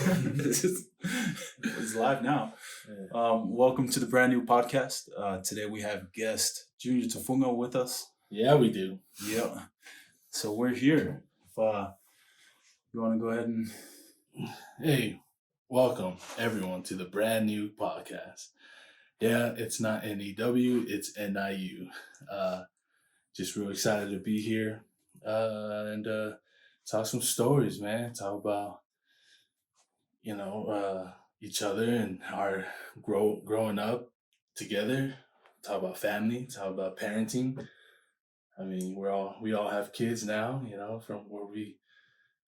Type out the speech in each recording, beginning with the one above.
It's live now. Welcome to the Brand Niu Podcast. Today we have guest Junior Tufuga with us. Yeah, we do. Yeah. So we're here. If you want to go ahead and... Hey, welcome everyone to the Brand Niu Podcast. Yeah, it's not NEW, it's NIU. Just real excited to be here and talk some stories, man. Talk about, each other and our growing up together. Talk about family, talk about parenting. I mean, we all have kids now, from where we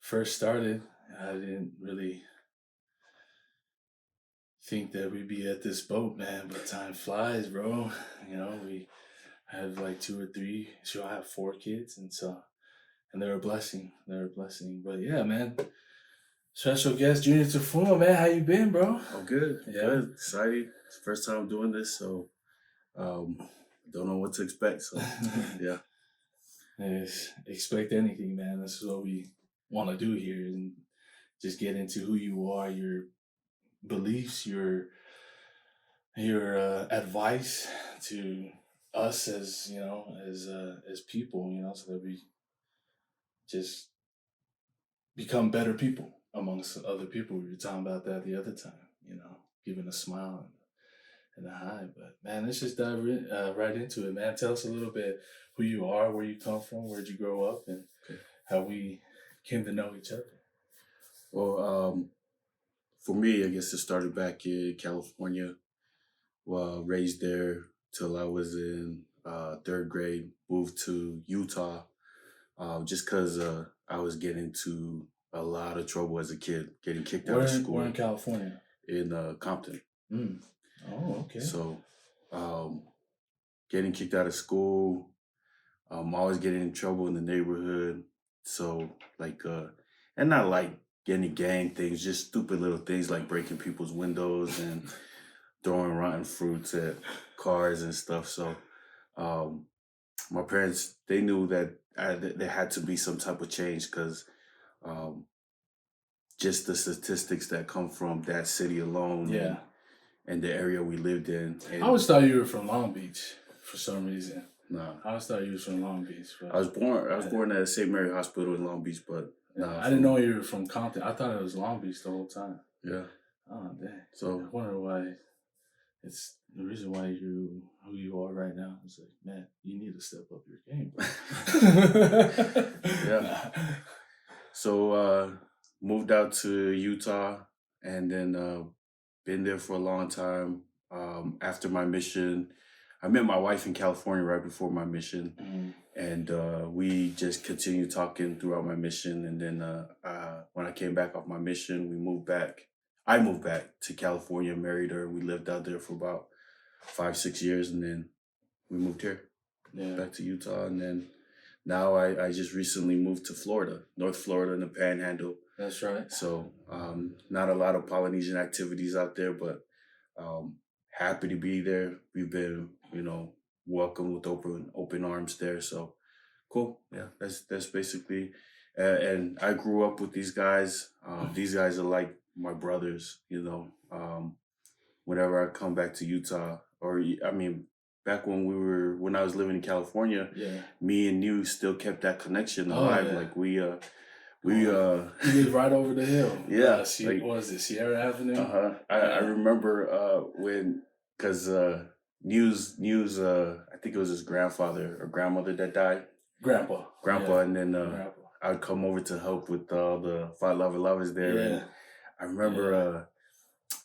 first started. I didn't really think that we'd be at this boat, man, but time flies, bro. We have like 2 or 3, so I have 4 kids, and they're a blessing. But yeah, man. Special guest Junior Tufuga, man. How you been, bro? I'm good. Good. Excited. It's the first time I'm doing this, so don't know what to expect. So yeah. Yes, expect anything, man. This is what we want to do here, and just get into who you are, your beliefs, your advice to us as as people, so that we just become better people amongst other people. We were talking about that the other time, giving a smile and a hi. But man, let's just dive right into it, man. Tell us a little bit who you are, where you come from, where'd you grow up, and how we came to know each other. Well, for me, I guess it started back in California. Well, raised there till I was in 3rd grade. Moved to Utah just because I was getting into a lot of trouble as a kid, getting kicked out of school. Where in California? In Compton. Mm. Oh, okay. So, getting kicked out of school, always getting in trouble in the neighborhood. So, and not like getting gang things, just stupid little things like breaking people's windows and throwing rotten fruits at cars and stuff. So, my parents, they knew that there had to be some type of change because just the statistics that come from that city alone. Yeah. And the area we lived in. And I always thought you were from Long Beach for some reason. No. I always thought you were from Long Beach. But I was born at St. Mary Hospital in Long Beach, but I didn't know you were from Compton. I thought it was Long Beach the whole time. Yeah. Oh, dang. So I wonder why. It's the reason why you who you are right now. It's like, man, you need to step up your game. Yeah. So moved out to Utah and then been there for a long time. After my mission, I met my wife in California right before my mission. Mm-hmm. And we just continued talking throughout my mission. And then when I came back off my mission, I moved back to California, married her. We lived out there for about 5-6 years. And then we moved here, back to Utah. And then now I just recently moved to Florida, North Florida in the Panhandle. That's right. So not a lot of Polynesian activities out there, but happy to be there. We've been, welcomed with open arms there. So cool. Yeah, that's basically. And I grew up with these guys. These guys are like my brothers. Whenever I come back to Utah, back when I was living in California, me and you still kept that connection alive. Yeah. Like we you live right over the hill. Yeah. What was it, Sierra Avenue? I remember because Niu's I think it was his grandfather or grandmother that died. Grandpa. Yeah. And then Grandpa. I'd come over to help with the Five Lovers there. Yeah. And I remember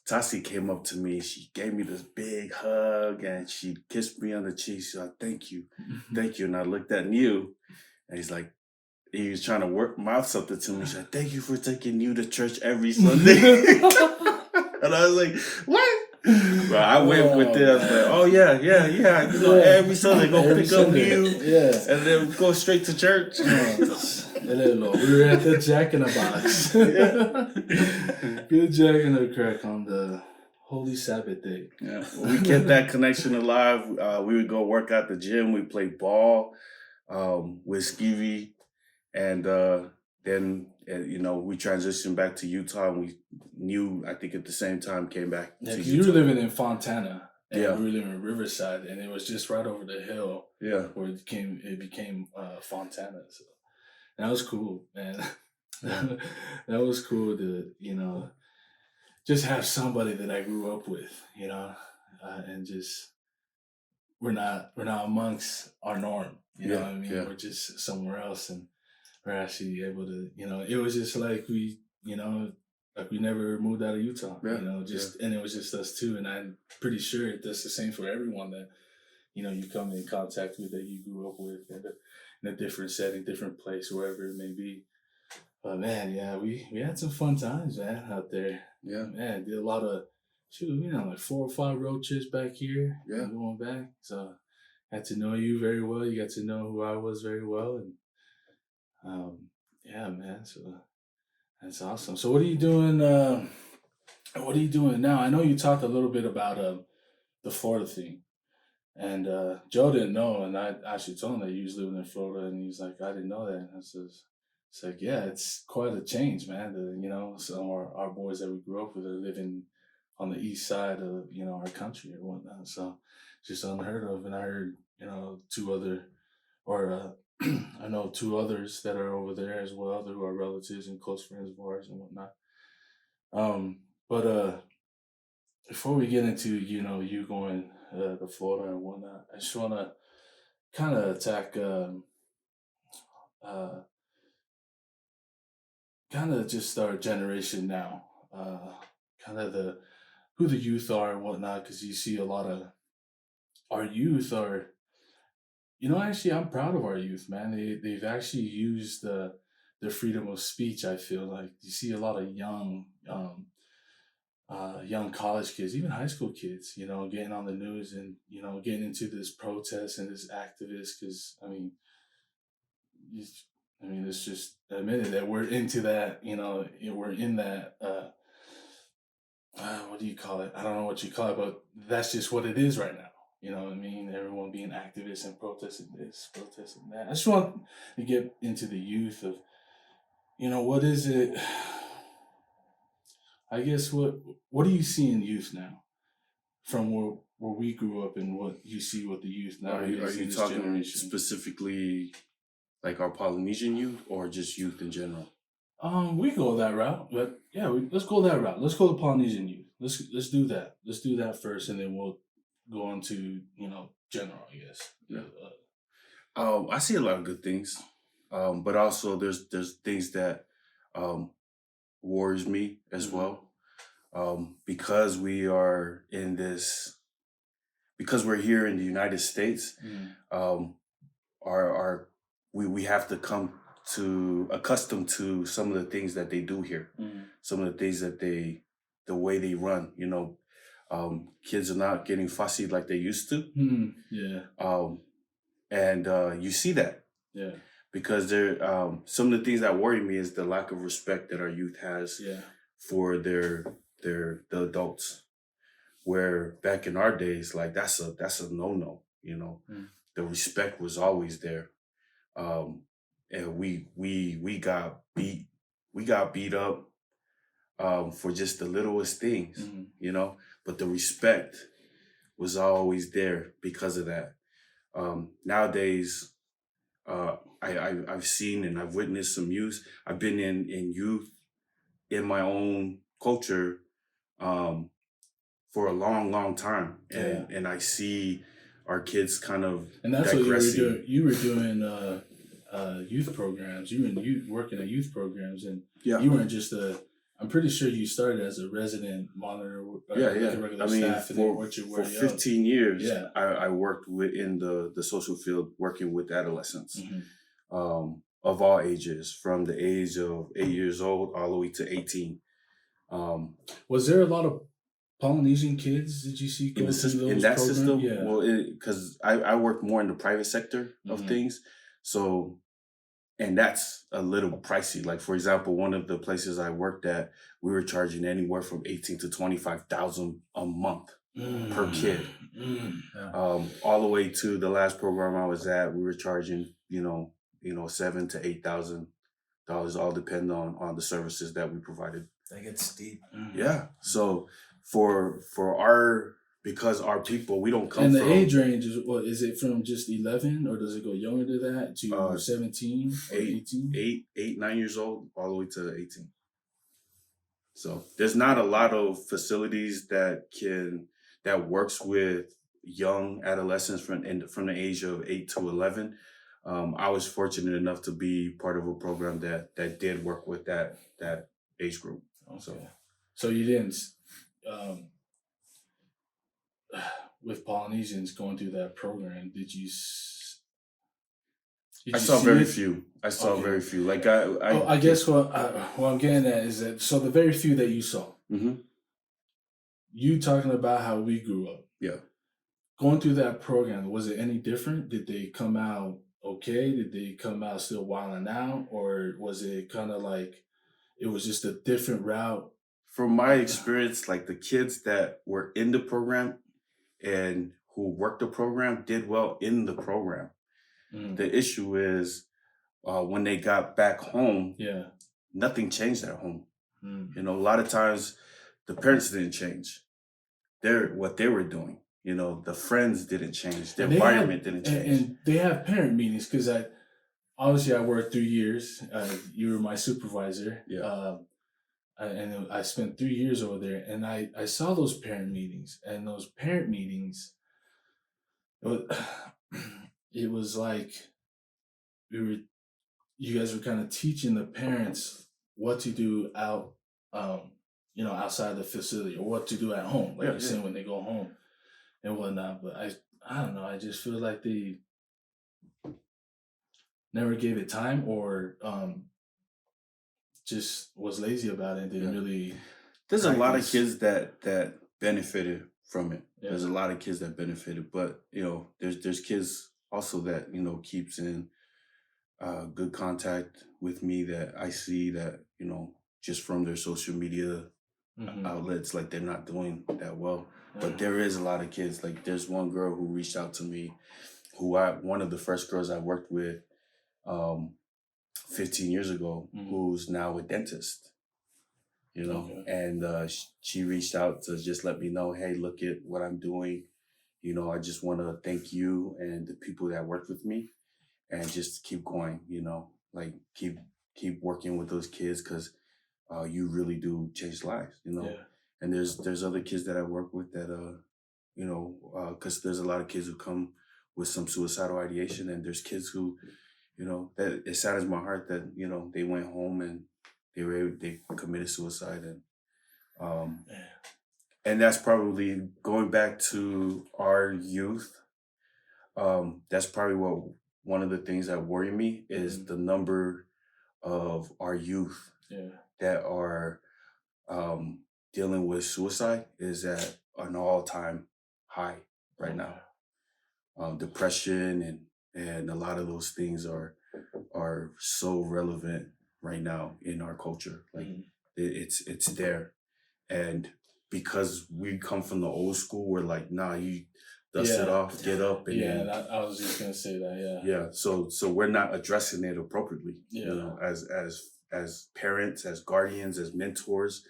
Tassi came up to me. She gave me this big hug and she kissed me on the cheek. She said, "Thank you. Thank you." And I looked at Niu and he's like, he was trying to mouth something to me. He said, "Thank you for taking Niu to church every Sunday." And I was like, "What?" But I went with it. I was like, "Oh yeah. Every Sunday go pick up Niu, and then go straight to church." We were at the Jack in the Box. Good Jack in the Crack on the Holy Sabbath day. Yeah, we kept that connection alive. We would go work out the gym. We played ball with Skivvy, and then we transitioned back to Utah, and we knew, I think at the same time, came back Yeah, to because you Utah. were living in Fontana, and Yeah. we were living in Riverside, and it was just right over the hill Yeah. where it became Fontana. So that was cool, man. That was cool to just have somebody that I grew up with, and just we're not amongst our norm. You know what I mean? Yeah. We're just somewhere else, and we're actually able to. It was just like we, like we never moved out of Utah. Yeah, And it was just us two, and I'm pretty sure that's the same for everyone that you come in contact with, that you grew up with in a different setting, different place, wherever it may be. But man, yeah, we had some fun times, man, out there. Yeah. Man, did a lot of like 4 or 5 road trips back here. Yeah. Going back. So got to know you very well. You got to know who I was very well. And yeah, man. So that's awesome. So what are you doing? What are you doing now? I know you talked a little bit about the Florida thing. And Joe didn't know, and I actually told him that he was living in Florida, and he's like, I didn't know that. And I says, it's like, yeah, it's quite a change, man. Some of our boys that we grew up with are living on the east side of, our country or whatnot. So just unheard of. And I heard, 2 other, or I know 2 others that are over there as well, who are relatives and close friends of ours and whatnot. But before we get into, you going to Florida and whatnot, I just want to kind of attack, kind of just our generation now, kind of who the youth are and whatnot, because you see a lot of our youth are, actually, I'm proud of our youth, man. They've actually used their freedom of speech. I feel like you see a lot of young college kids, even high school kids, getting on the news and, getting into this protest and this activist. Because, it's just admitted that we're into that, we're in that, what do you call it? I don't know what you call it, but that's just what it is right now. You know what I mean? Everyone being activists and protesting this, protesting that. I just want to get into the youth of, what is it? I guess what do you see in youth now, from where we grew up, and what you see with the youth now? Are you talking specifically like our Polynesian youth, or just youth in general? We go that route, but yeah, let's go that route. Let's go to Polynesian youth. Let's do that. Let's do that first, and then we'll go on to general, I guess. Yeah. I see a lot of good things, but also there's things that worries me as well, because we are in this, because we're here in the United States. We have to come to accustomed to some of the things that they do here, some of the things that the way they run. Kids are not getting fussy like they used to. And you see that. Yeah. Because some of the things that worry me is the lack of respect that our youth has for the adults. Where back in our days, like that's a no-no. The respect was always there. And we got beat up for just the littlest things, but the respect was always there because of that. Nowadays, I've seen and I've witnessed some youth. I've been in youth in my own culture for a long time, and I see our kids kind of, and that's digressing. What you were doing youth programs. You were working at youth programs, and you weren't just I'm pretty sure you started as a resident monitor. Regular staff, for 15 years, I worked in the social field, working with adolescents of all ages, from the age of 8 years old all the way to 18. Was there a lot of Polynesian kids did you see go in that system? Yeah. Well, because I work more in the private sector of things, so. And that's a little pricey. Like, for example, one of the places I worked at, we were charging anywhere from $18,000 to $25,000 a month per kid. All the way to the last program I was at, we were charging, $7,000 to $8,000 dollars. All depend on the services that we provided. That gets deep. Yeah. So for our because our people, we don't come And the from age range is what? Is it from just 11, or does it go younger to that to 17 or 18? 9 years old, all the way to 18. So there's not a lot of facilities that works with young adolescents from the age of 8 to 11. I was fortunate enough to be part of a program that did work with that age group. Okay. So you didn't, with Polynesians going through that program, did you I saw very it? few. I saw Okay. very few. Like I guess what I'm getting at is that, so the very few that you saw, Mm-hmm. you talking about how we grew up. Yeah. Going through that program, was it any different? Did they come out okay? Did they come out still wilding out? Or was it kind of like it was just a different route? From my experience, like the kids that were in the program and who worked the program did well in the program. The issue is when they got back home, nothing changed at home. You know, a lot of times the parents didn't change. What they were doing. You know, the friends didn't change. The environment didn't change. And they have parent meetings because obviously I worked 3 years. You were my supervisor. Yeah. And I spent 3 years over there, and I saw those parent meetings, and those parent meetings, it was like you guys were kind of teaching the parents what to do outside the facility, or what to do at home, like you're saying, when they go home and whatnot. But I don't know, I just feel like they never gave it time, or just was lazy about it and didn't really. There's a lot of kids that benefited from it. There's a lot of kids that benefited, but you know, there's kids also that, you know, keeps in good contact with me that I see that, you know, just from their social media outlets, like they're not doing that well. But there is a lot of kids. Like there's one girl who reached out to me, one of the first girls I worked with 15 years ago, who's now a dentist. You know, and she reached out to just let me know, hey, look at what I'm doing. You know, I just want to thank you and the people that worked with me, and just keep going. You know, like keep working with those kids, because you really do change lives. You know, and there's other kids that I work with that you know, because there's a lot of kids who come with some suicidal ideation, and there's kids who, you know, that it saddens my heart that, you know, they went home and they committed suicide, and that's probably going back to our youth. That's probably one of the things that worry me is the number of our youth that are dealing with suicide is at an all-time high right now. Depression and a lot of those things are so relevant right now in our culture. Like it's there, and because we come from the old school, we're like, nah, you dust it off, get up, and I was just gonna say that. Yeah. So we're not addressing it appropriately. You know, as parents, as guardians, as mentors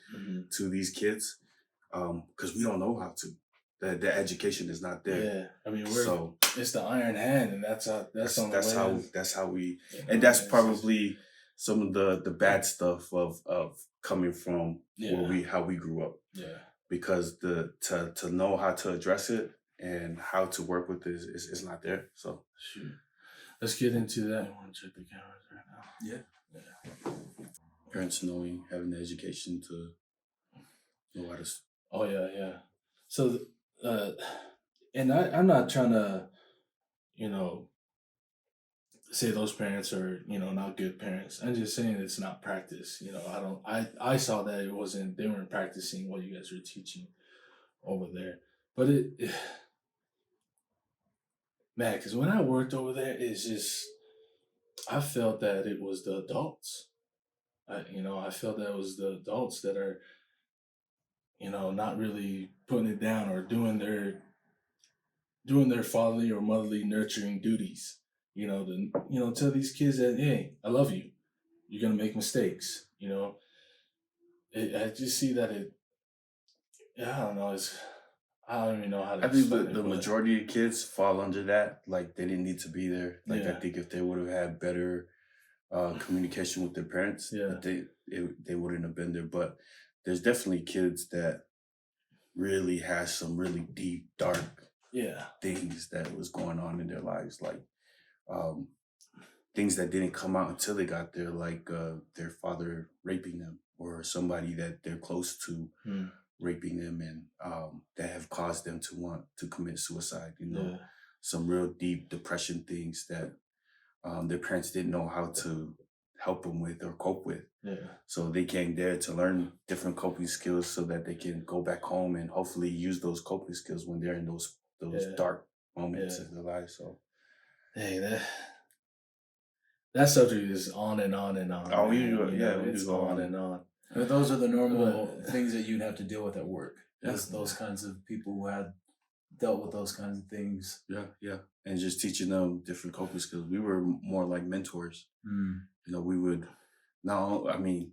to these kids, because we don't know how to. The education is not there. Yeah, I mean, it's the iron hand, and that's how we, and that's probably some of the bad stuff of coming from how we grew up. Yeah, because to know how to address it and how to work with it is not there. So shoot, let's get into that. I want to check the cameras right now. Yeah. Parents having the education to know how to. Oh yeah. So. And I'm not trying to, you know, say those parents are, you know, not good parents. I'm just saying it's not practice. You know, I saw that they weren't practicing what you guys were teaching over there. But man, because when I worked over there, it's just, I felt that it was the adults. I felt that it was the adults that are, you know, not really putting it down or doing their fatherly or motherly nurturing duties, you know, tell these kids that, hey, I love you, You're gonna make mistakes. You know, I just see that I don't know. I don't even know how to. I think explain it, the but majority of kids fall under that. Like they didn't need to be there. Like I yeah, think if they would have had better communication with their parents, yeah, they wouldn't have been there. But there's definitely kids that really has some really deep, dark yeah, things that was going on in their lives, like um, things that didn't come out until they got there, like their father raping them or somebody that they're close to mm, raping them, and that have caused them to want to commit suicide. You know, yeah, some real deep depression things that their parents didn't know how to help them with or cope with. yeah, So they came there to learn different coping skills so that they can go back home and hopefully use those coping skills when they're in those yeah, dark moments yeah. in their lives. So Hey, that subject is on and on and on. oh, Man. we It's do go on on. and on. But those are the normal But things that you'd have to deal with at work. Yeah. Those kinds of people who had dealt with those kinds of things. Yeah, and just teaching them different coping skills. We were more like mentors. Mm. You know, we would. No, I mean,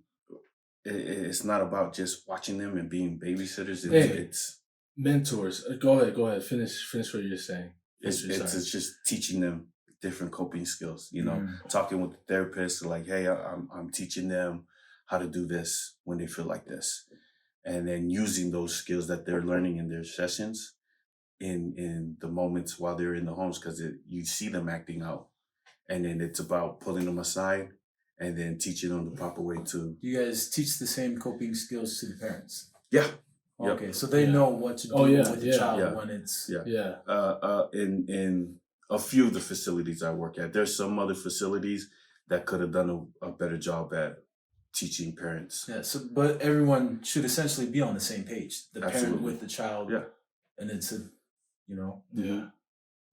it's not about just watching them and being babysitters. It's mentors. Go ahead. Finish what you're saying. it's just teaching them different coping skills. You know, Mm. talking with the therapist, like, hey, I'm teaching them how to do this when they feel like this, and then using those skills that they're learning in their sessions in the moments while they're in the homes, because you see them acting out, and then it's about pulling them aside and then teaching them the proper way to. You guys teach the same coping skills to the parents. Yeah. Okay, so they Yeah. know what to do with the child when it's In a few of the facilities I work at, there's some other facilities that could have done a better job at teaching parents. Yeah. So, but everyone should essentially be on the same page. The parent Absolutely. with the child. Yeah. And it's Yeah.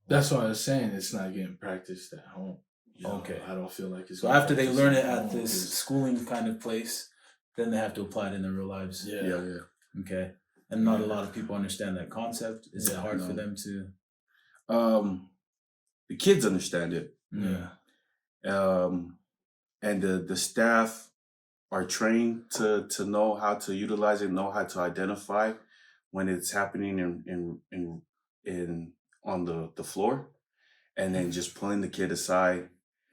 That's why I was saying it's not getting practiced at home. Okay. I don't feel like it's. So after they learn it at home, this 'cause- schooling kind of place, then they have to apply it in their real lives. Yeah. Okay. And not a lot of people understand that concept. Is it Yeah, hard for no. them to? The kids understand it. Yeah. And the staff are trained to know how to utilize it, know how to identify when it's happening in on the floor, and then just pulling the kid aside,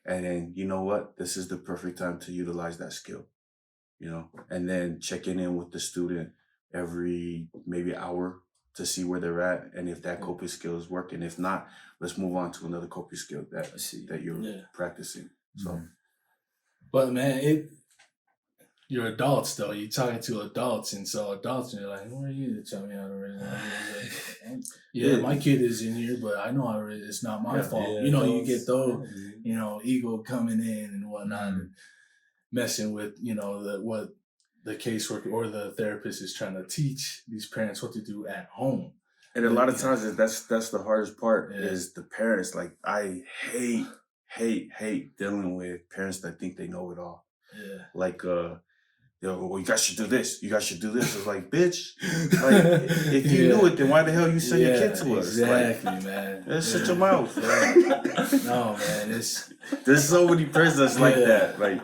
and then you know what, this is the perfect time to utilize that skill, you know, and then checking in with the student every maybe hour to see where they're at and if that coping skill is working. If not, let's move on to another coping skill that you're practicing. So, But man, you're adults though. You're talking to adults, and so adults, and you're like, "Who are you to tell me how to raise my kid?" My kid is in here, but I know how to raise. It's not my fault. Yeah, you know, you get those, ego coming in and whatnot, and messing with, what the caseworker or the therapist is trying to teach these parents what to do at home. and a lot of times that's the hardest part is the parents. Like I hate dealing with parents that think they know it all. Yeah. Like well, you guys should do this. You guys should do this. It's like, bitch, like if you knew it, then why the hell you send your kid to us? Exactly, like, man. Just shut your mouth. No, man, there's so many parents that's like that. Like,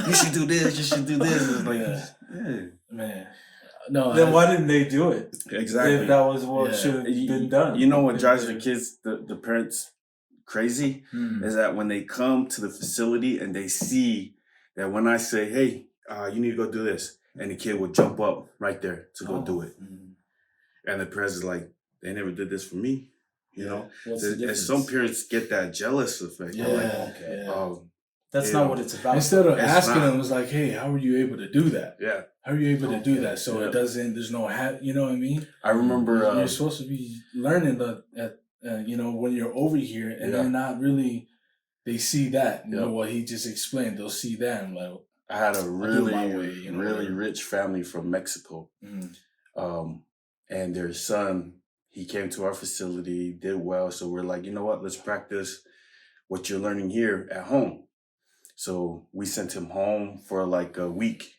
you should do this. You should do this. It's like, man. No. Then why didn't they do it? Exactly. If that was what should have been done. You know what drives the kids, the parents, crazy is that when they come to the facility and they see that when I say, hey, you need to go do this, and the kid would jump up right there to go do it. And the parents is like, they never did this for me, you know? And some parents get that jealous effect. That's not what it's about. Instead of asking them, it's like, hey, how are you able to do that? Yeah. How are you able to do that? So it doesn't, there's no, you know what I mean? I remember. You're supposed to be learning when you're over here, and they're not really, they see that, you know what he just explained, they'll see that and like, I had a really rich family from Mexico. And their son, he came to our facility, did well. So we're like, you know what, let's practice what you're learning here at home. So we sent him home for like a week.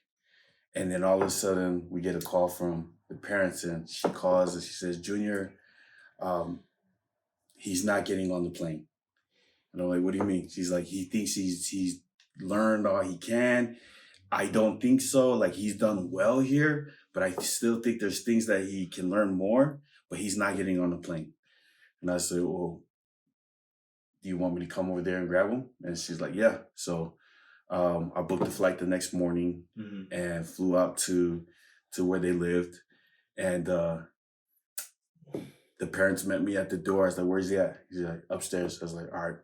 And then all of a sudden we get a call from the parents, and she calls and she says, Junior, he's not getting on the plane. And I'm like, what do you mean? She's like, he thinks he's learned all he can. I don't think so. Like, he's done well here, but I still think there's things that he can learn more, but he's not getting on the plane. And I said, well, do you want me to come over there and grab him? And she's like, yeah. So I booked the flight the next morning and flew out to where they lived. And the parents met me at the door. I was like, where's he at? He's like, upstairs. I was like, all right.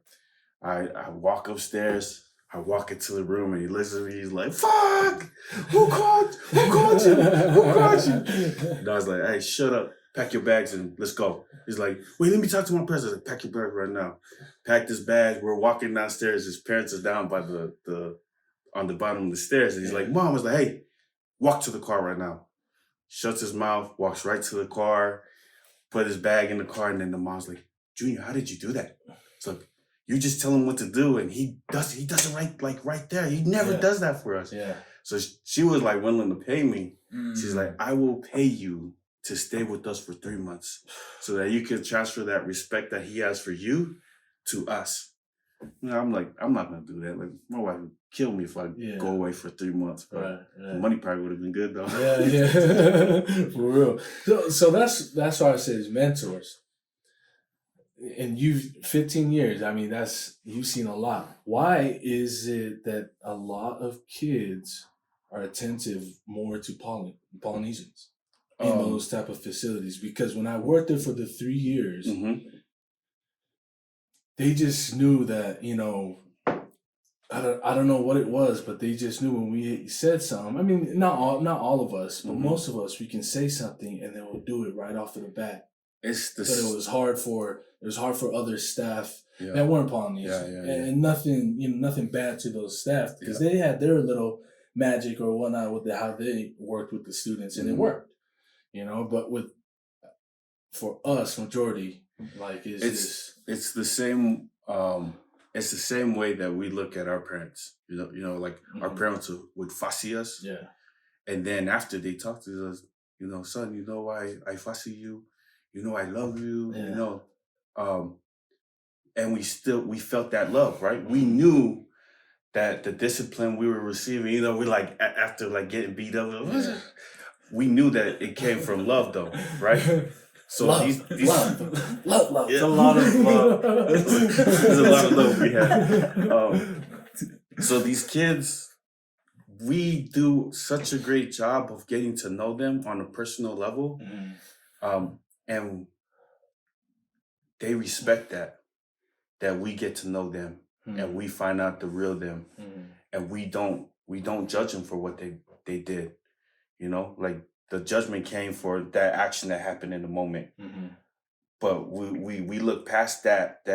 I walk upstairs. I walk into the room and he listens to me. He's like, fuck! Who called you? Who called you? And I was like, hey, shut up. Pack your bags and let's go. He's like, wait, let me talk to my parents. I was like, pack your bag right now. Packed his bag. We're walking downstairs. His parents are down by the on the bottom of the stairs. And he's like, Mom, I was like, hey, walk to the car right now. Shuts his mouth, walks right to the car, put his bag in the car. And then the mom's like, Junior, how did you do that? It's like, you just tell him what to do, and he does it right there. He never does that for us. Yeah. So she was like willing to pay me. She's like, I will pay you to stay with us for 3 months so that you can transfer that respect that he has for you to us. You know, I'm like, I'm not gonna do that. Like, my wife would kill me if I go away for 3 months. But the money probably would have been good though. Yeah. For real. So that's why I say is mentors. And you've 15 years, I mean, you've seen a lot. Why is it that a lot of kids are attentive more to Polynesians in those type of facilities? Because when I worked there for the 3 years, they just knew that, you know, I don't know what it was, but they just knew when we said something. I mean, not all of us, but most of us, we can say something and then we'll do it right off of the bat. But it was hard for other staff that weren't Polynesian, and nothing bad to those staff because they had their little magic or whatnot with how they worked with the students, and it worked, you know. But for us, majority, like it's the same. It's the same way that we look at our parents. You know, like our parents would fussy us, and then after they talk to us, you know, son, you know why I fussy you. You know, I love you, you know, and we felt that love, right? We knew that the discipline we were receiving, you know, we like, after like getting beat up, we knew that it came from love though, right? So love. Love. It's a lot of love. There's a lot of love we have. So these kids, we do such a great job of getting to know them on a personal level. And they respect that we get to know them and we find out the real them, and we don't judge them for what they did. You know, like the judgment came for that action that happened in the moment, but we look past that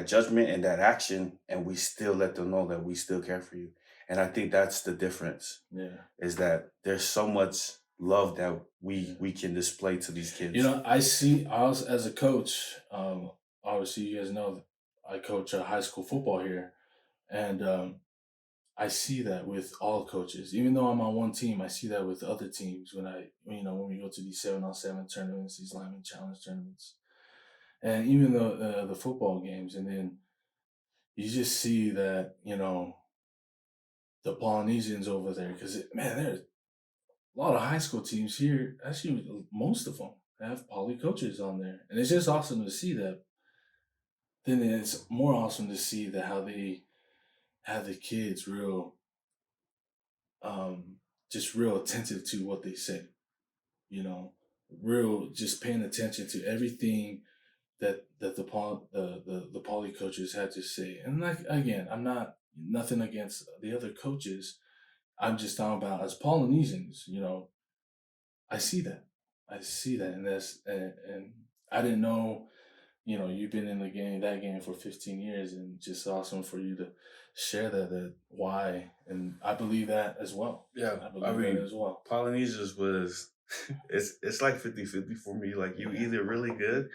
judgment and that action, and we still let them know that we still care for you. And I think that's the difference. Is that there's so much love that we can display to these kids. You know, I was as a coach, obviously you guys know I coach high school football here, and I see that with all coaches. Even though I'm on one team, I see that with other teams when we go to these 7-on-7 tournaments, these lineman challenge tournaments, and even the football games, and then you just see that, you know, the Polynesians over there, because man, there's a lot of high school teams here. Actually, most of them have poly coaches on there, and it's just awesome to see that. Then it's more awesome to see that how they have the kids just real attentive to what they say. You know, real just paying attention to everything that the poly coaches had to say. And like again, I'm nothing against the other coaches. I'm just talking about as Polynesians, you know, I see that, and I didn't know, you know, you've been in that game for 15 years, and just awesome for you to share that why, and I believe that as well. Yeah, I believe that as well. Polynesians was, it's like 50-50 for me. Like, you either really good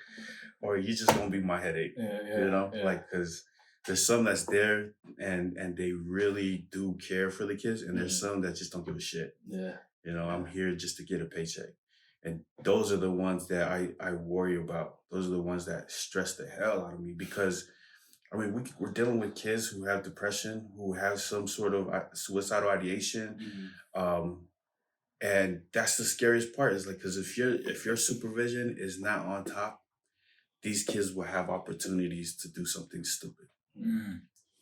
or you just gonna be my headache. You know, like, because there's some that's there and they really do care for the kids, and there's some that just don't give a shit. You know, I'm here just to get a paycheck. And those are the ones that I worry about. Those are the ones that stress the hell out of me, because I mean, we're dealing with kids who have depression, who have some sort of suicidal ideation. And that's the scariest part is like, because if your supervision is not on top, these kids will have opportunities to do something stupid,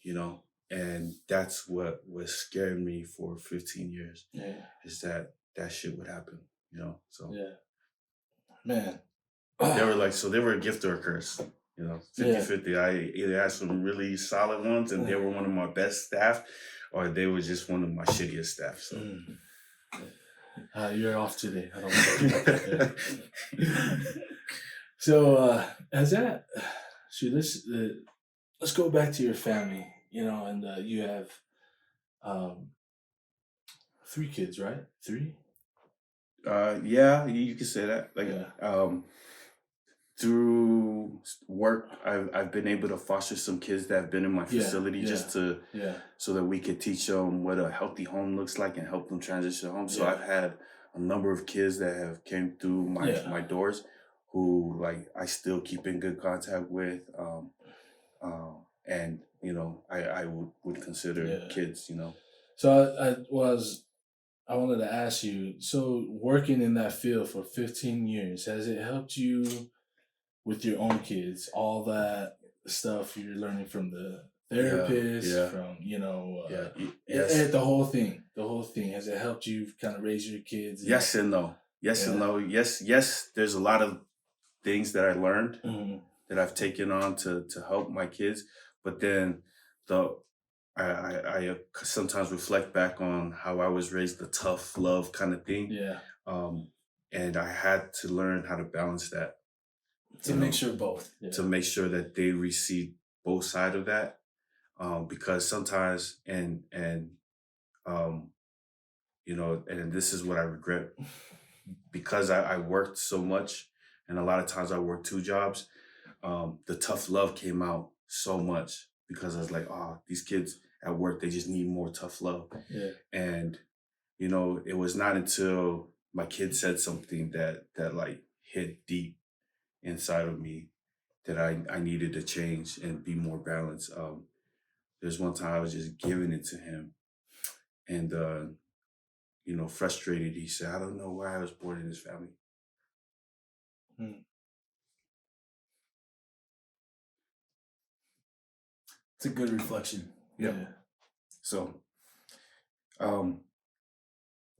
you know? And that's what was scaring me for 15 years is that shit would happen, you know? So, man, they were like, so they were a gift or a curse, you know, 50-50. I either had some really solid ones and they were one of my best staff, or they were just one of my shittiest staff. So, you're off today. I don't want to talk about that. So, let's go back to your family, you know, and you have 3 kids, right? 3? Yeah, you can say that. Like, through work, I've been able to foster some kids that have been in my facility just to so that we could teach them what a healthy home looks like and help them transition home. So I've had a number of kids that have came through my doors who like I still keep in good contact with, and you know I would consider kids, you know. So I wanted to ask you, so working in that field for 15 years, has it helped you with your own kids? All that stuff you're learning from the therapist, from, you know, the whole thing, has it helped you kind of raise your kids? Yes and no. And no. Yes. There's a lot of things that I learned that I've taken on to help my kids, but then I sometimes reflect back on how I was raised, the tough love kind of thing. And I had to learn how to balance that. To make sure both. To make sure that they receive both sides of that. Because sometimes, and you know, and this is what I regret, because I worked so much, and a lot of times I worked 2 jobs, the tough love came out so much because I was like, oh, these kids at work, they just need more tough love. And, you know, it was not until my kid said something that like hit deep inside of me that I needed to change and be more balanced. There's one time I was just giving it to him and, you know, frustrated. He said, I don't know why I was born in this family. It's a good reflection. So,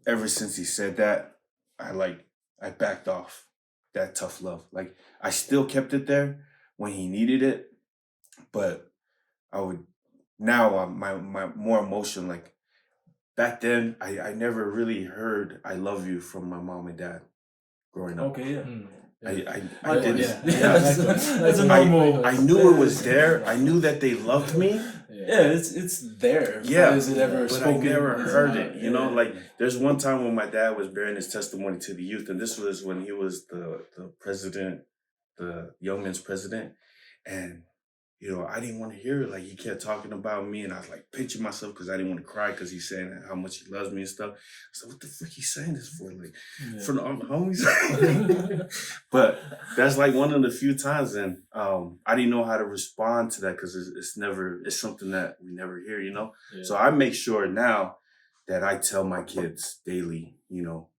ever since he said that, I backed off that tough love. Like I still kept it there when he needed it, but I would now my more emotion. Like back then, I never really heard "I love you" from my mom and dad growing up. Okay, I didn't. That's a normal. I knew it was there. I knew that they loved me. It's there. Yeah, is it ever but spoken? I never heard it. You know, like there's one time when my dad was bearing his testimony to the youth, and this was when he was the president, the young men's president, and you know, I didn't want to hear it. Like he kept talking about me, and I was like pinching myself because I didn't want to cry because he's saying how much he loves me and stuff. So what the frick he saying this for? Like for the homies? But that's like one of the few times, and I didn't know how to respond to that because it's something that we never hear, you know. So I make sure now that I tell my kids daily, you know,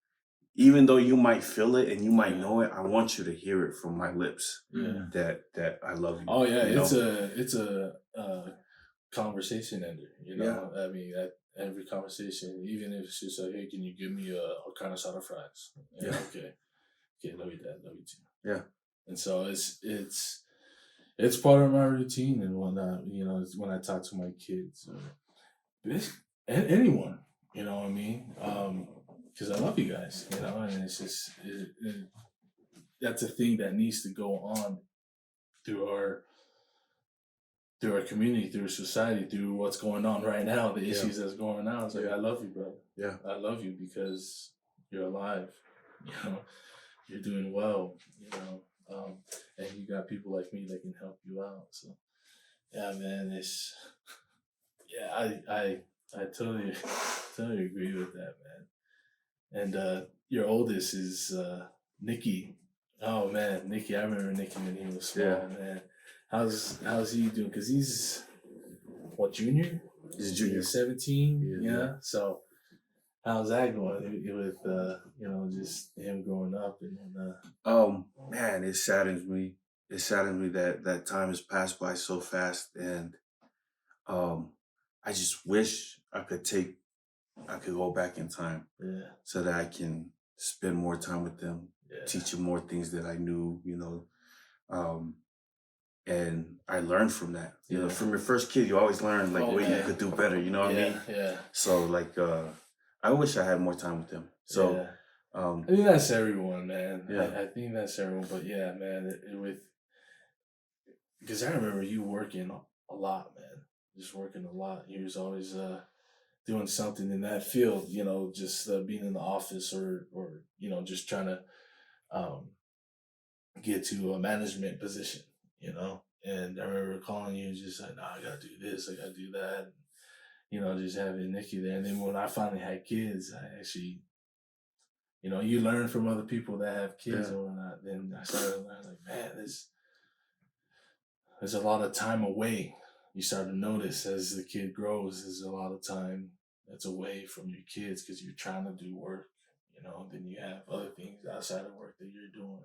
even though you might feel it and you might know it, I want you to hear it from my lips that I love you. Oh yeah, you it's a conversation ender. You know, I mean, at every conversation, even if it's just like, hey, can you give me a carne asada fries? Okay, love you, Dad, love you too. Yeah, and so it's part of my routine and whatnot. You know, when I talk to my kids or anyone, you know what I mean. Because I love you guys, you know, and it's just that's a thing that needs to go on through our community, through society, through what's going on right now, the issues that's going on. It's like, I love you, brother. Yeah, I love you because you're alive. You know, you're doing well. You know, and you got people like me that can help you out. So, yeah, man, I totally agree with that, man. And your oldest is Nikki. Oh man, Nikki! I remember Nikki when he was small, man. how's he doing? Because he's what, junior? He's a junior. He's 17. Yeah. Yeah. So how's that going with just him growing up and Man, it saddens me. It saddens me that time has passed by so fast, and I just wish I could go back in time yeah, so that I can spend more time with them, yeah, teach them more things that I knew, and I learned from that. You know, Yeah. from your first kid, you always learn like Oh, what you yeah. could do better. You know what I mean? Yeah. So like, I wish I had more time with them. So, yeah. um, I think that's everyone, man. Yeah. I think that's everyone. But yeah, man, because I remember you working a lot, man. Just working a lot. You was always doing something in that field, just being in the office or just trying to get to a management position, And I remember calling you just like, no, I gotta do this, I gotta do that. Just having Nikki there. And then when I finally had kids, I actually, you learn from other people that have kids Yeah. or whatnot. Then I started learning, like, man, there's a lot of time away. You start to notice as the kid grows, there's a lot of time that's away from your kids because you're trying to do work, then you have other things outside of work that you're doing.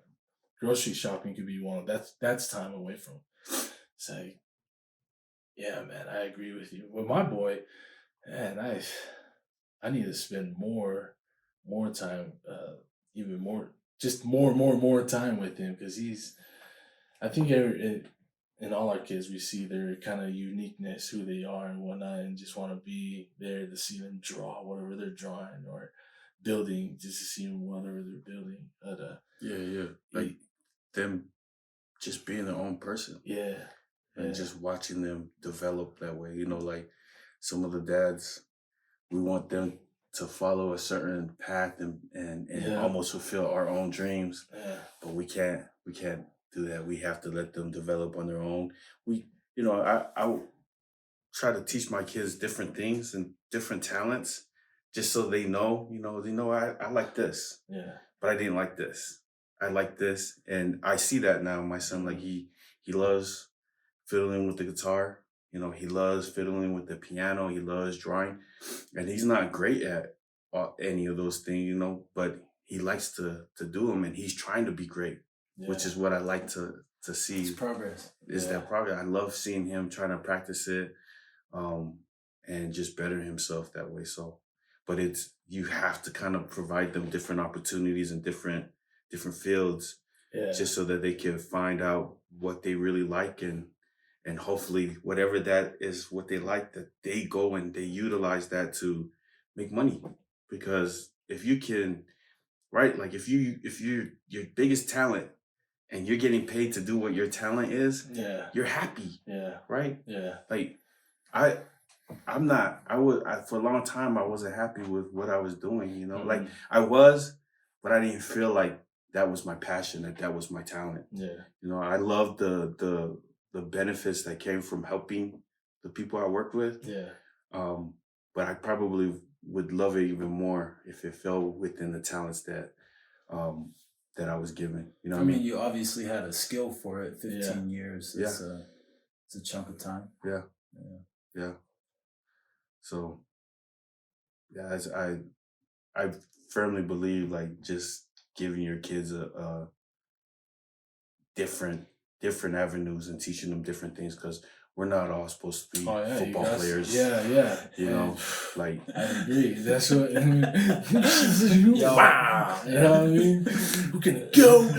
Grocery shopping could be one. That's time away from. It's like, yeah, man, I agree with you. With my boy, man, I need to spend more time, even more, just more time with him because I think in all our kids we see their kind of uniqueness, who they are and whatnot, and just want to be there to see them draw whatever they're drawing or building, just to see them whatever they're building. But yeah, like them just being their own person. Yeah. And just watching them develop that way. Like some of the dads, we want them to follow a certain path and almost fulfill our own dreams. Yeah. But we can't do that. We have to let them develop on their own. I try to teach my kids different things and different talents just so they know, I like this. Yeah. But I didn't like this. I like this. And I see that now. My son, like he loves fiddling with the guitar. He loves fiddling with the piano. He loves drawing. And he's not great at any of those things, but he likes to do them, and he's trying to be great, which is what I like to see. It's progress. Is that progress. I love seeing him trying to practice it and just better himself that way. So, but you have to kind of provide them different opportunities in different fields just so that they can find out what they really like and hopefully whatever that is what they like, that they go and they utilize that to make money. Because if you can, right, like if you're your biggest talent and you're getting paid to do what your talent is, you're happy. Yeah. Right? Yeah. Like for a long time I wasn't happy with what I was doing, like I was, but I didn't feel like that was my passion, that was my talent. Yeah. I loved the benefits that came from helping the people I worked with. Yeah. But I probably would love it even more if it fell within the talents that I was given. I mean, you obviously had a skill for it. 15 years. Yeah. It's a chunk of time. Yeah. So, yeah, I firmly believe like just giving your kids a different avenues and teaching them different things, because we're not all supposed to be football players. Yeah. Like I agree. That's what wow. You know what I mean? Who can go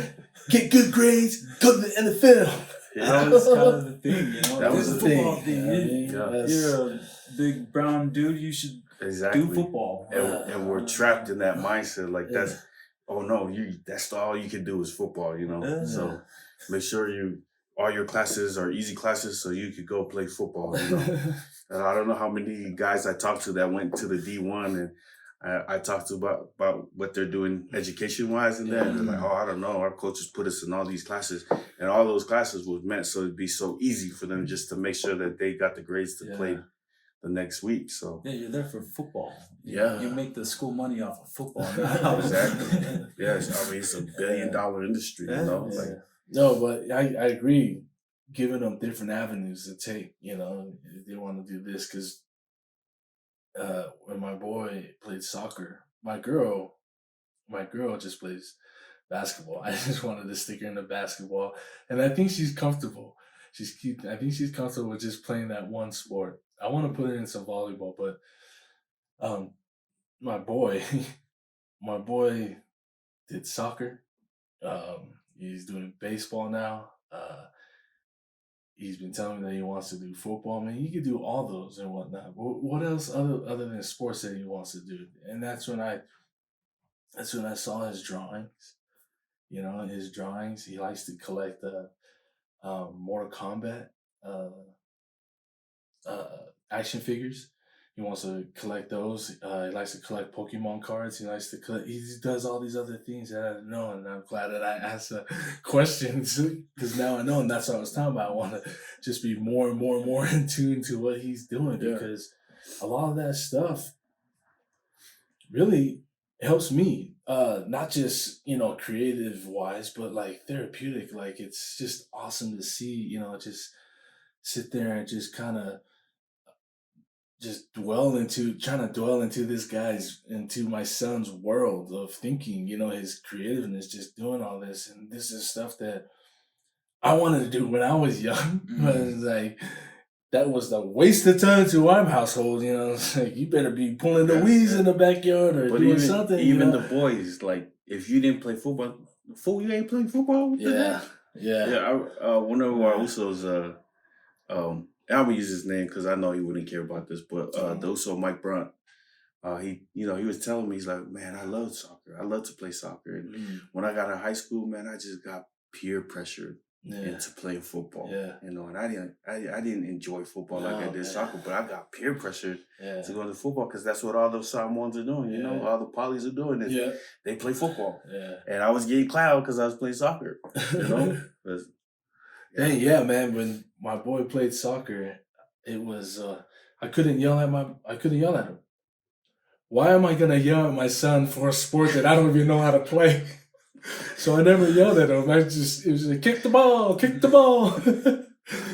get good grades, go to the NFL. That was kind of the thing, That was the football thing. You're a big brown dude. You should do football. And we're trapped in that mindset. Like that's, oh no, that's all you can do is football. So make sure all your classes are easy classes so you could go play football. And I don't know how many guys I talked to that went to the D1, and I talked to about what they're doing education wise, and then they're like, oh, I don't know, our coaches put us in all these classes, and all those classes was meant so it'd be so easy for them just to make sure that they got the grades to play the next week. So you're there for football. You make the school money off of football now. Exactly. Yes, I mean it's $1 billion industry. No, but I agree. giving them different avenues to take, if they want to do this. Because when my boy played soccer, my girl just plays basketball. I just wanted to stick her into basketball, and I think she's comfortable. I think she's comfortable with just playing that one sport. I want to put her in some volleyball, but my boy, my boy did soccer. He's doing baseball now. He's been telling me that he wants to do football. Man, he could do all those and whatnot. What else other than sports that he wants to do? And that's when I saw his drawings. His drawings. He likes to collect Mortal Kombat action figures. He wants to collect those. He likes to collect Pokemon cards. He likes to collect. He does all these other things that I didn't know, and I'm glad that I asked questions because now I know, and that's what I was talking about. I want to just be more and more and more in tune to what he's doing because a lot of that stuff really helps me. Not just creative wise, but like therapeutic. Like it's just awesome to see. Just sit there and just kind of just trying to dwell into my son's world of thinking, his creativeness, just doing all this. And this is stuff that I wanted to do when I was young, but it's like, that was the waste of time to our household, It's like, you better be pulling the weeds in the backyard or doing something. Even the boys, like, if you didn't play football, you ain't playing football? Yeah. One of our usos, I'm gonna use his name because I know he wouldn't care about this, but the uso Mike Brunt, he was telling me, he's like, man, I love soccer. I love to play soccer. And when I got in high school, man, I just got peer pressured into playing football. Yeah. And I didn't enjoy football like I did soccer, but I got peer pressured to go into football because that's what all the Samoans are doing. All the polys are doing is they play football. Yeah. And I was getting clout because I was playing soccer. Dang, yeah, man. When my boy played soccer, it was I couldn't yell at him. Why am I gonna yell at my son for a sport that I don't even know how to play? So I never yelled at him. It was like, kick the ball.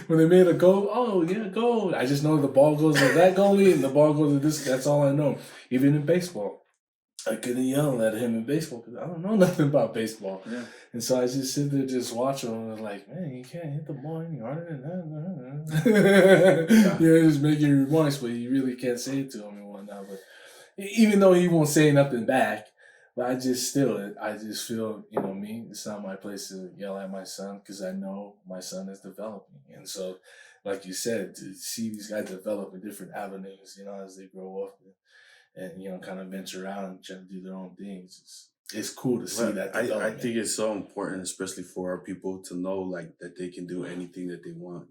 When they made a goal, oh yeah, goal. I just know the ball goes to that goalie and the ball goes to this. That's all I know. Even in baseball, I couldn't yell at him in baseball because I don't know nothing about baseball. Yeah. And so I just sit there, just watch him, and I was like, man, you can't hit the ball any harder than that. Just making remarks, but you really can't say it to him and whatnot. But even though he won't say nothing back, but I just feel, me, it's not my place to yell at my son because I know my son is developing. And so, like you said, to see these guys develop in different avenues, as they grow up and kind of venture out and try to do their own things. It's cool to see that development. I think it's so important, especially for our people, to know like that they can do anything that they want.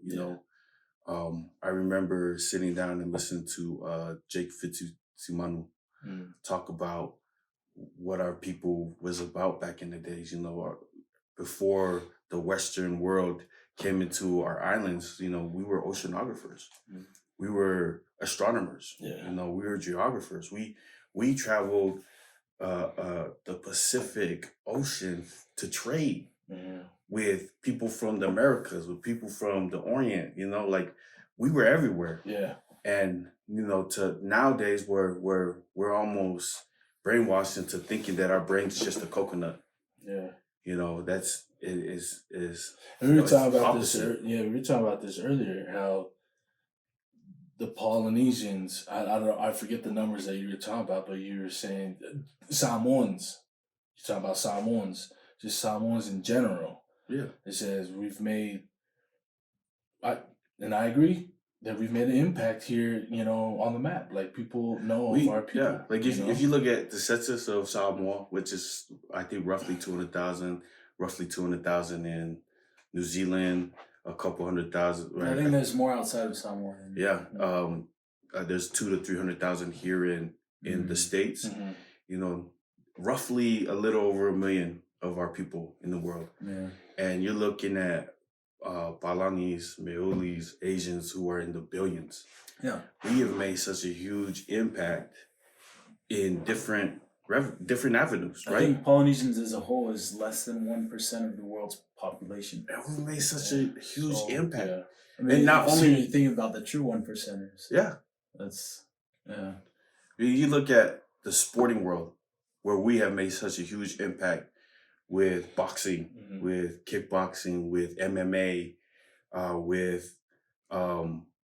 I remember sitting down and listening to Jake Fitzsimonu talk about what our people was about back in the days. Before the Western world came into our islands, we were oceanographers. We were astronomers. Yeah. We were geographers. We traveled the Pacific Ocean to trade with people from the Americas, with people from the Orient. Like we were everywhere. Yeah. And to nowadays we're almost brainwashed into thinking that our brain's just a coconut. Yeah. That's it is. And we were talking about this. We were talking about this earlier. How the Polynesians, I forget the numbers that you were talking about, but you were saying Samoans. You're talking about Samoans, just Samoans in general. Yeah. It says we've made, and I agree that we've made an impact here, on the map. Like people know of our people. Yeah. Like if you look at the census of Samoa, which is I think roughly 200,000 in New Zealand. A couple 100,000. Right? I think there's more outside of Samoa. There's 200,000 to 300,000 here in the States. Mm-hmm. Roughly a little over 1 million of our people in the world. Yeah. And you're looking at Balinese, Maoris, Asians who are in the billions. Yeah. We have made such a huge impact in different different avenues, I right? think Polynesians as a whole is less than 1% of the world's population. And we made such a huge So, impact. Yeah. I mean, And not if only- you think about the true 1%ers. Yeah. That's, yeah. You look at the sporting world, where we have made such a huge impact with boxing, Mhm. with kickboxing, with MMA, with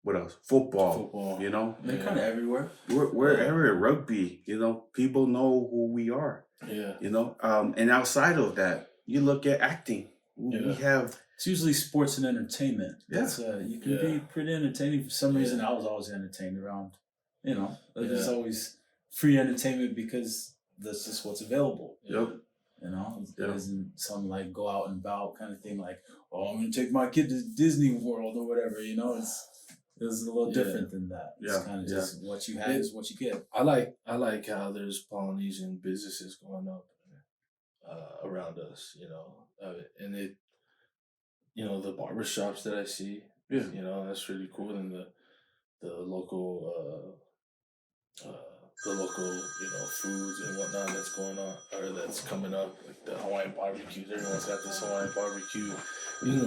what else? Football. You know, They're kind of everywhere. we're everywhere. Rugby. You know, people know who we are. Yeah. You know, and outside of that, you look at acting. We Yeah. have It's usually sports and entertainment. Yeah. It's, you can Yeah. be pretty entertaining. For some reason, Yeah. I was always entertained around, there's Yeah. always free entertainment because that's just what's available. Yep. There isn't some like go out and about kind of thing like, oh, I'm going to take my kid to Disney World or whatever, It's a little Yeah. different than that. It's Yeah. kind of just what you have is what you get. I like how there's Polynesian businesses going up around us, and it, the barbershops that I see, Yeah. that's really cool, and the local foods and whatnot that's going on or that's coming up, like the Hawaiian barbecues. Everyone's got this Hawaiian barbecue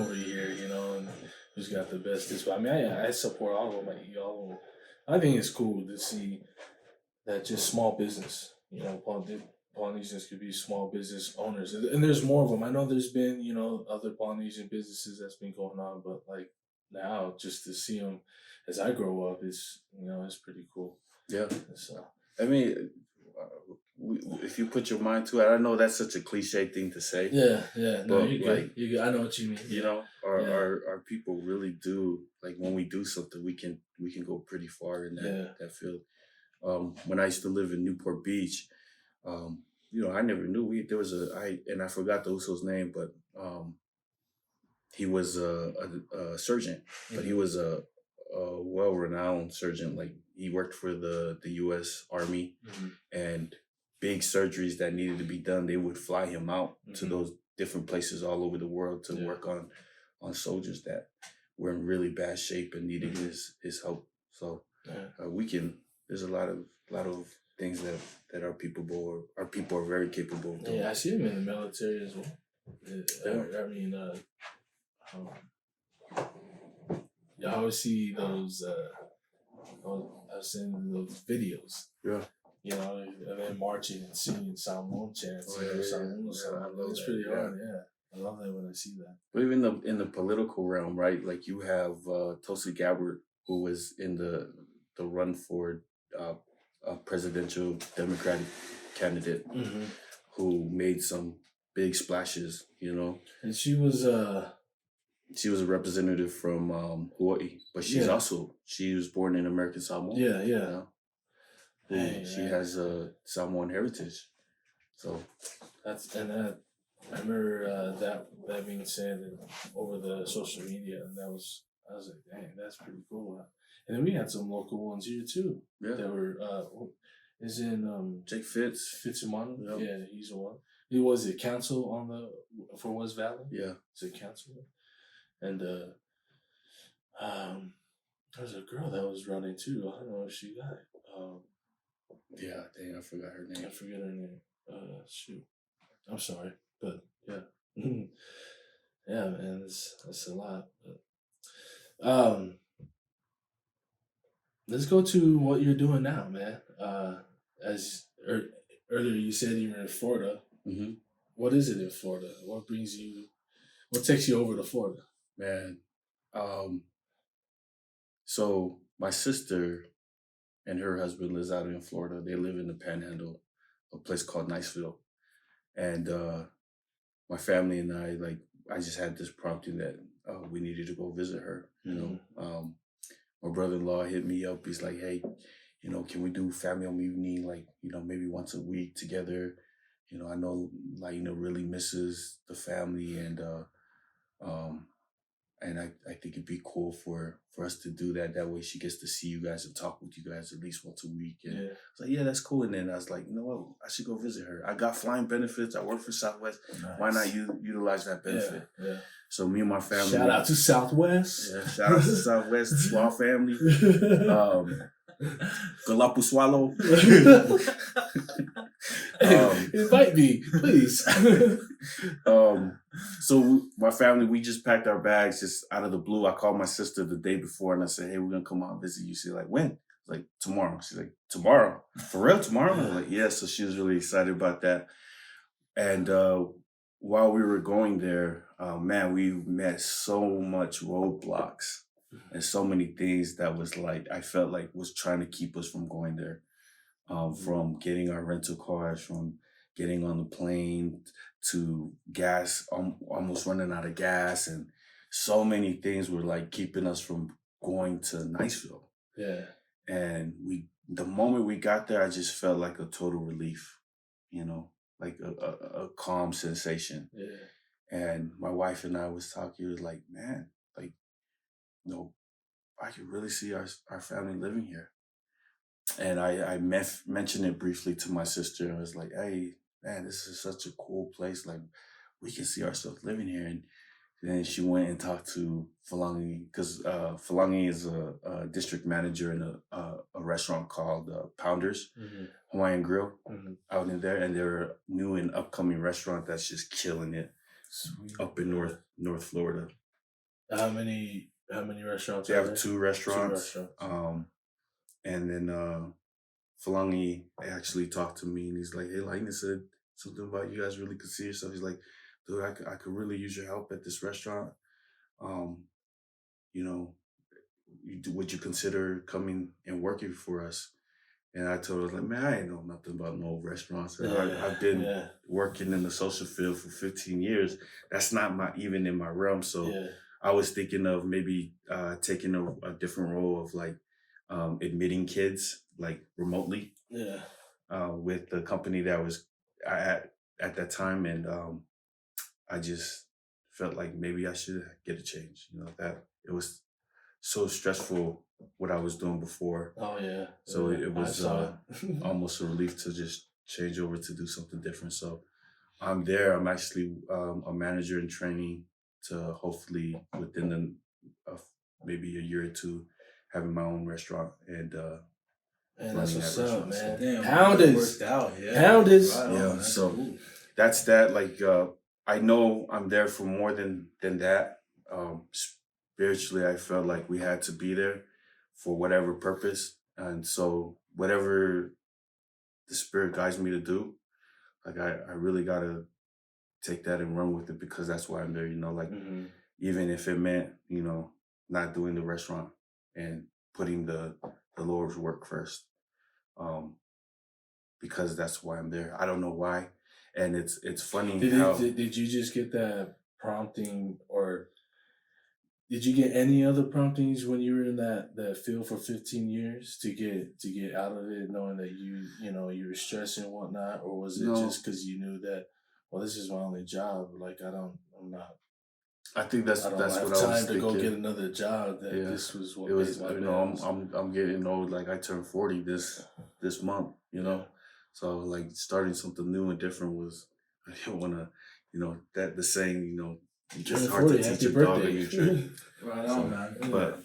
over here, and who's got the best dish. But I mean, I support all of them. I eat all of them. I think it's cool to see that just small business, Polynesians could be small business owners, and there's more of them. I know there's been, other Polynesian businesses that's been going on, but like now, just to see them as I grow up is, it's pretty cool. Yeah. So I mean, if you put your mind to it, I know that's such a cliche thing to say. yeah, no, But, you're good. You're good. I know what you mean. You know, our, Yeah. our people really do, like, when we do something, we can go pretty far in that field. When I used to live in Newport Beach, I never knew I forgot the Uso's name, but he was a surgeon, but he was a well-renowned surgeon. Like, he worked for the U.S. Army, and big surgeries that needed to be done, they would fly him out to those different places all over the world to work on soldiers that were in really bad shape and needed his help. So there's a lot of things that our people are very capable of doing. Yeah, I see him in the military as well. I mean, I always see those. I've seen those videos. Yeah. And then marching and singing Samoan chants. Samoan. It's pretty hard. Yeah, I love that when I see that. But even in the political realm, right? Like, you have Tulsi Gabbard, who was in the run for a presidential Democratic candidate, who made some big splashes. And she was She was a representative from Hawaii, but she was born in American Samoa. Yeah. She has a Samoan heritage. So I remember that being said over the social media, and I was like, dang, that's pretty cool. And then we had some local ones here too. Yeah. That were is in Jake Fitzsimano. Yep. Yeah, he's the one. He was a council for West Valley. Yeah. He's a councilman. And there's a girl that was running too. I don't know if she got it. Yeah, dang, I forgot her name. I forget her name. Shoot. I'm sorry, but yeah. Yeah, man, that's a lot. But, let's go to what you're doing now, man. As earlier you said you're in Florida. Mm-hmm. What is it in Florida? What takes you over to Florida? Man, so my sister and her husband lives out in Florida. They live in the Panhandle, a place called Niceville. And my family and I just had this prompting that we needed to go visit her. My brother-in-law hit me up. He's like, hey, can we do family home evening, maybe once a week together? I know, really misses the family, and I think it'd be cool for us to do that. That way she gets to see you guys and talk with you guys at least once a week. And I was like, yeah, that's cool. And then I was like, you know what? I should go visit her. I got flying benefits. I work for Southwest. Nice. Why not utilize that benefit? Yeah. So me and my family. Shout out to Southwest. Yeah, shout out to Southwest, small family. Galapu Swallow. Invite me, please. So my family, we just packed our bags just out of the blue. I called my sister the day before and I said, hey, we're going to come out and visit you. She's like, when? Like, tomorrow. She's like, tomorrow? For real, tomorrow? I was like, yeah. So she was really excited about that. And while we were going there, man, we met so much roadblocks and so many things that was like, I felt like was trying to keep us from going there. From getting our rental cars, from getting on the plane to gas, almost running out of gas. And so many things were like keeping us from going to Niceville. Yeah. And the moment we got there, I just felt like a total relief, you know, like a calm sensation. Yeah. And my wife and I was talking, it was like, man, like, you know, I could really see our family living here. And I mentioned it briefly to my sister. I was like, hey, man, this is such a cool place. Like, we can see ourselves living here. And then she went and talked to Falangi, because Falangi is a district manager in a restaurant called Pounders, Hawaiian Grill, out in there. And they're a new and upcoming restaurant that's just killing it. Sweet. Up in North Florida. How many restaurants? They have two restaurants. And then Falangi actually talked to me and he's like, hey, Lightning said something about you guys really could see yourself. He's like, dude, I could really use your help at this restaurant. You know, would you consider coming and working for us? And I told her, like, man, I ain't know nothing about no restaurants. I've been working in the social field for 15 years. That's not even in my realm. So I was thinking of maybe taking a different role of like, admitting kids like remotely with the company that was at that time. And I just felt like maybe I should get a change, you know, that it was so stressful what I was doing before. So it was almost a relief to just change over to do something different. So I'm there. I'm actually a manager in training to hopefully within maybe a year or two having my own restaurant and that's what's up, man. So, damn, Pounders. Worked out, Pounders. Right on, yeah. That's So cool. that's that. Like I know I'm there for more than that. Spiritually, I felt like we had to be there for whatever purpose, and so whatever the Spirit guides me to do, like I really gotta take that and run with it because that's why I'm there. You know, like even if it meant, you know, not doing the restaurant and putting the Lord's work first, because that's why I'm there. I don't know why, and it's funny. Did you just get that prompting, or did you get any other promptings when you were in that field for 15 years to get out of it, knowing that you were stressing and whatnot, or was it just because you knew that, well, this is my only job, like I think that's what I was thinking. time to go get another job. That this was what it was. You know, I'm getting old. Like I turned 40 this month. You know, so like starting something new and different was. I didn't want to, you know, that the saying, you know, it's hard to teach a dog a new trick. Right on, man. But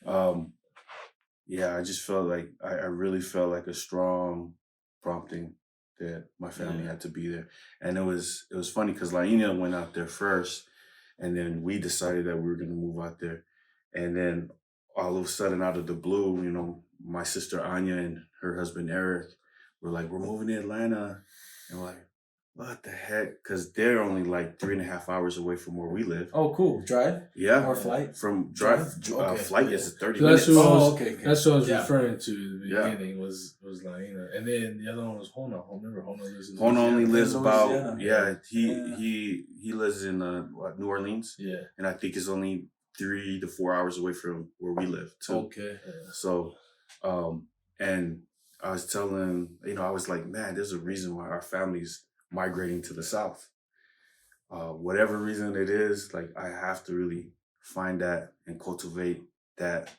I just felt like I really felt like a strong prompting that my family had to be there, and it was funny because Laina went out there first. And then we decided that we were going to move out there. And then all of a sudden, out of the blue, you know, my sister Anya and her husband Eric were like, we're moving to Atlanta. And we're like, what the heck? Because they're only like 3.5 hours away from where we live. Oh, cool. Drive? Yeah. Or flight? From drive. Okay. Flight is 30 that's minutes. Okay. That's what I was referring to in the beginning was Laina. And then the other one was Hona. Remember, Hona lives in Hona only lives about, he lives in New Orleans. Yeah. And I think it's only 3 to 4 hours away from where we live too. Okay. So, and I was telling, you know, I was like, man, there's a reason why our family's migrating to the South. Whatever reason it is, like I have to really find that and cultivate that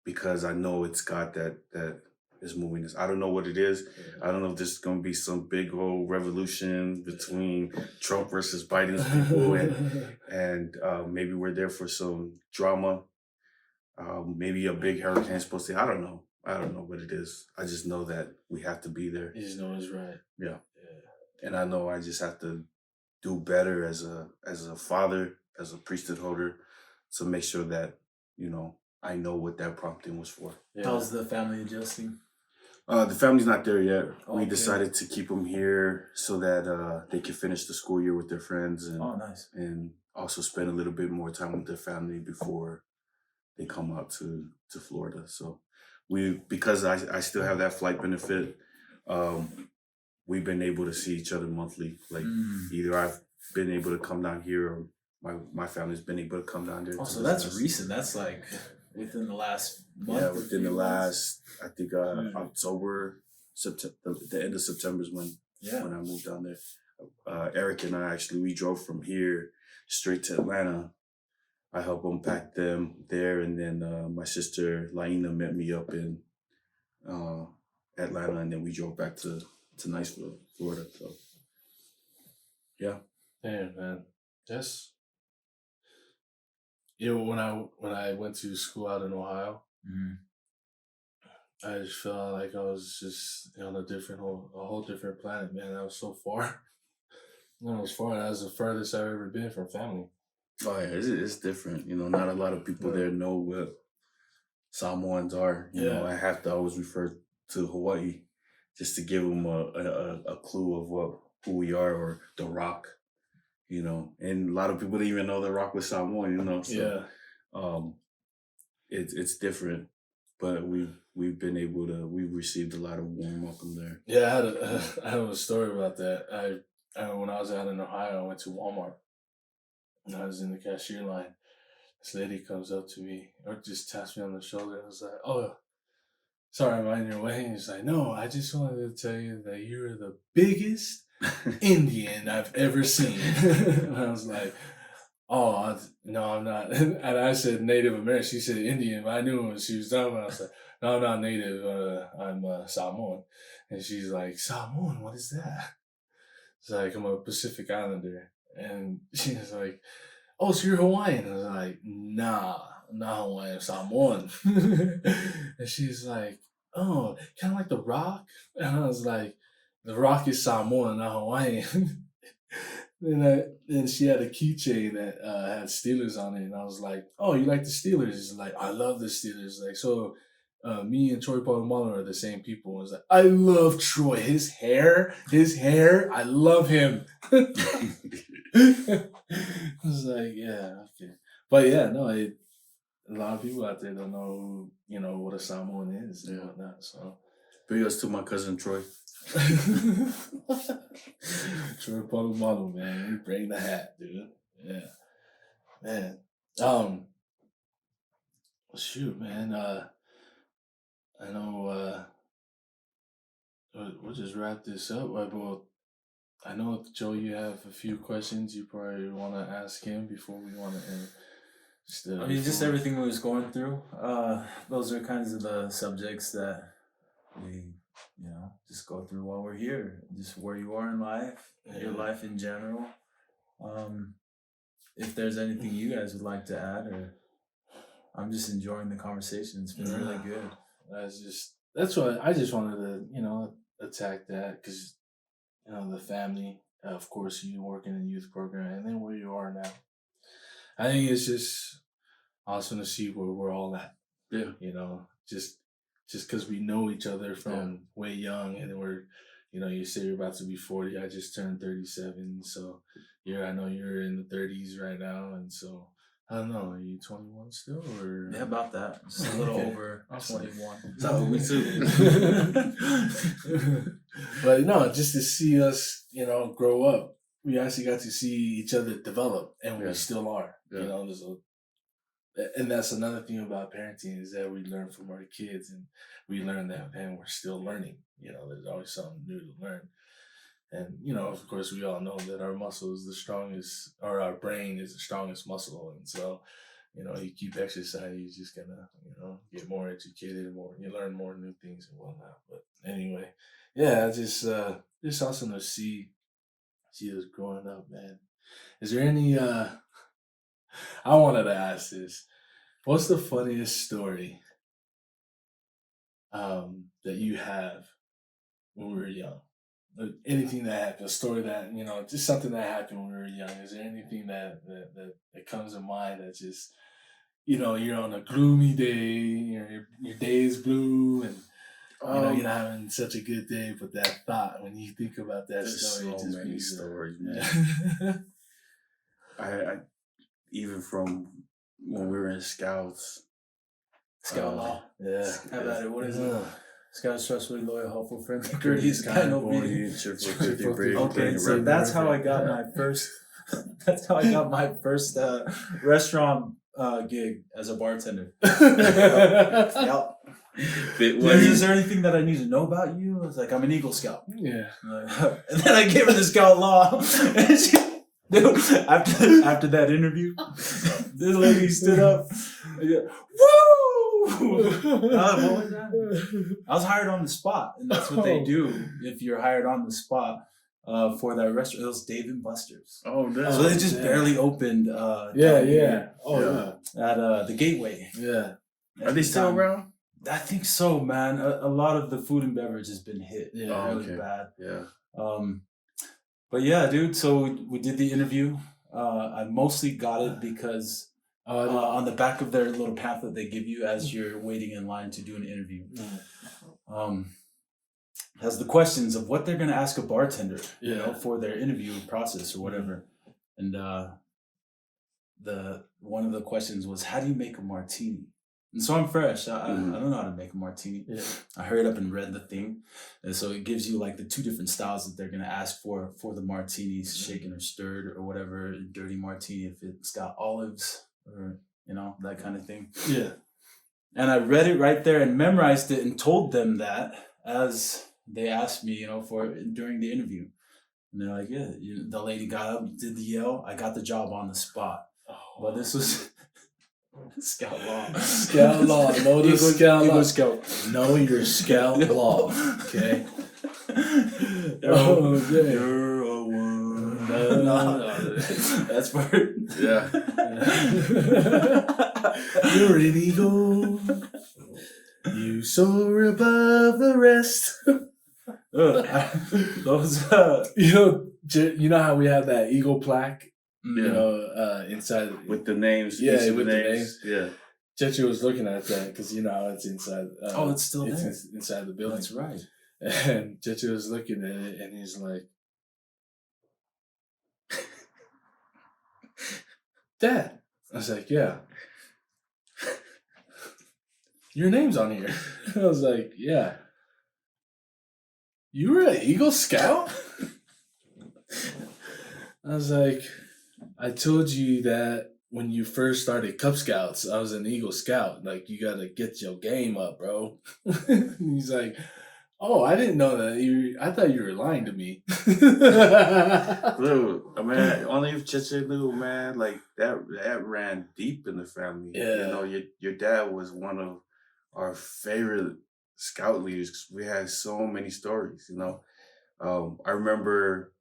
because I know it's God that is moving us. I don't know what it is. I don't know if there's going to be some big old revolution between Trump versus Biden's people and maybe we're there for some drama. Maybe a big hurricane supposed to, I don't know. I don't know what it is. I just know that we have to be there. You just know it's right. Yeah. Yeah. And I know I just have to do better as a father, as a priesthood holder, to make sure that, I know what that prompting was for. Yeah. How's the family adjusting? The family's not there yet. We Okay. decided to keep them here so that they can finish the school year with their friends and Oh, nice. and also spend a little bit more time with their family before they come out to Florida. So because I still have that flight benefit, we've been able to see each other monthly. Like either I've been able to come down here or my family's been able to come down there. Oh, to so visit that's us. recent. That's like within the last month. Yeah, or within the few months? last, I think October, September, the end of September is when I moved down there. Eric and I we drove from here straight to Atlanta. I helped unpack them there, and then my sister Laina met me up in Atlanta, and then we drove back to Niceville, Florida. So, yeah. Damn, man. That's when I went to school out in Ohio, I just felt like I was just on a whole different planet, man. I was so far. I was far. That was the furthest I've ever been from family. Oh yeah, it's different. Not a lot of people there know what Samoans are. I have to always refer to Hawaii just to give them a clue of who we are, or the Rock. And a lot of people didn't even know the Rock was Samoan. So, it's different, but we've received a lot of warm welcome there. Yeah, I have a story about that. When I was out in Ohio, I went to Walmart. And I was in the cashier line. This lady comes up to me, or just taps me on the shoulder. I was like, "Oh, sorry, am I in your way?" And she's like, "No, I just wanted to tell you that you're the biggest Indian I've ever seen." And I was like, "Oh, no, I'm not." And I said Native American. She said Indian, but I knew what she was talking about. I was like, "No, I'm not Native. I'm Samoan." And she's like, "Samoan? What is that?" It's like, "I'm a Pacific Islander." And she was like, "Oh, so you're Hawaiian?" I was like, "Nah, I'm not Hawaiian, I'm Samoan." And she's like, "Oh, kind of like The Rock?" And I was like, "The Rock is Samoan, not Hawaiian." Then she had a keychain that had Steelers on it, and I was like, "Oh, you like the Steelers?" She's like, "I love the Steelers." Like, so me and Troy Polynesian are the same people. I was like, "I love Troy. His hair, I love him." I was like, "Yeah, okay." But yeah, no, a lot of people out there don't know, what a Samoan is and whatnot. So, big ups to my cousin Troy. Troy Polynesian, man, you bring the hat, dude. Yeah, man. Shoot, man. I know. We'll just wrap this up. Well, I know, Joe, you have a few questions you probably want to ask him before we want to end. Just everything we was going through. Those are kinds of the subjects that we, just go through while we're here. Just where you are in life, your life in general. If there's anything you guys would like to add, or I'm just enjoying the conversation. It's been really good. That's why I just wanted to, attack that, because, the family, of course, you working in youth program, and then where you are now. I think it's just awesome to see where we're all at. Yeah. Just because we know each other from way young, and then we're, you say you're about to be 40. I just turned 37, so I know you're in the 30s right now, and so I don't know. Are you 21 still, or? Yeah, about that. Just a little over 21. So me too. But no, just to see us, grow up. We actually got to see each other develop, and we still are. Yeah. And that's another thing about parenting, is that we learn from our kids, and we learn that, man, we're still learning. There's always something new to learn. And, of course, we all know that our muscle is the strongest, or our brain is the strongest muscle. And so, you keep exercising, you're just going to, get more educated, you learn more new things and whatnot. But anyway, yeah, just awesome to see us growing up, man. Is there any, I wanted to ask this. What's the funniest story that you have when we were young? Anything that happened, a story that, just something that happened when we were young. Is there anything that comes to mind that just, you're on a gloomy day, your day is blue, and you're not having such a good day, but that thought, when you think about that story, so it just many brings stories, man. I even from when we were in Scouts. Scout law. Yeah. How about it? What is it? Yeah. Scout trustworthy, loyal, helpful, friendly, courteous, kind, obedient. Okay, Okay, so that's how I got my first. That's how I got my first restaurant gig as a bartender. Yep. Is there anything that I need to know about you? I was like, I'm an Eagle Scout. Yeah. And then I gave her the Scout law. And she, dude, after that interview, this lady stood up. And woo! What was that? I was hired on the spot, and that's what they do if you're hired on the spot for that restaurant. It was Dave and Buster's. Oh, no. So they just barely opened. Yeah. At the Gateway. Yeah. Are they still around? I think so, man. A lot of the food and beverage has been hit really bad. Yeah. But yeah, dude. So we did the interview. I mostly got it because on the back of their little pamphlet they give you as you're waiting in line to do an interview, has the questions of what they're going to ask a bartender, for their interview process or whatever. And one of the questions was, how do you make a martini? And so I'm fresh. I don't know how to make a martini. Yeah. I hurried up and read the thing. And so it gives you like the two different styles that they're going to ask for the martinis, shaken or stirred or whatever, dirty martini if it's got olives or, that kind of thing. Yeah. And I read it right there and memorized it and told them that as they asked me, during the interview. And they're like, yeah, the lady got up, did the yell. I got the job on the spot. Oh. But this was... Scout law. Scout law. Know the scout law. Scout. Know your scout law. Okay. You're a one. No. That's for it. Yeah. You're an eagle. You soar above the rest. Those. You know how we have that eagle plaque. Inside with the names. Yeah, with the names. Yeah. Chechi was looking at that because it's inside. It's still there. It's inside the building. That's right. And Chechi was looking at it, and he's like, "Dad," I was like, "Yeah, your name's on here." I was like, "Yeah, you were an Eagle Scout." I was like, I told you that when you first started Cub Scouts, I was an Eagle Scout. Like, you got to get your game up, bro. He's like, oh, I didn't know that. I thought you were lying to me. Dude, I mean, only if Cheche knew, man, like that ran deep in the family. Yeah. Your dad was one of our favorite scout leaders because we had so many stories, I remember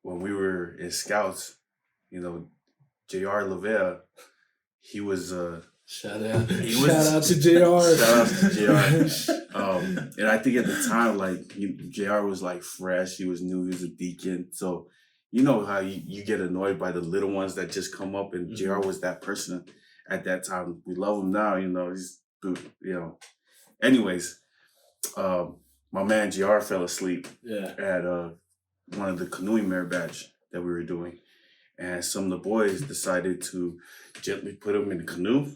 when we were in Scouts, J.R. Lavelle, he was shout out to J.R. Shout out to J.R. And I think at the time, J.R. was fresh, he was new, he was a deacon. So you know how you get annoyed by the little ones that just come up, and J.R. was that person at that time. We love him now, he's Anyways, my man J.R. fell asleep at one of the canoeing merit badge that we were doing. And some of the boys decided to gently put him in the canoe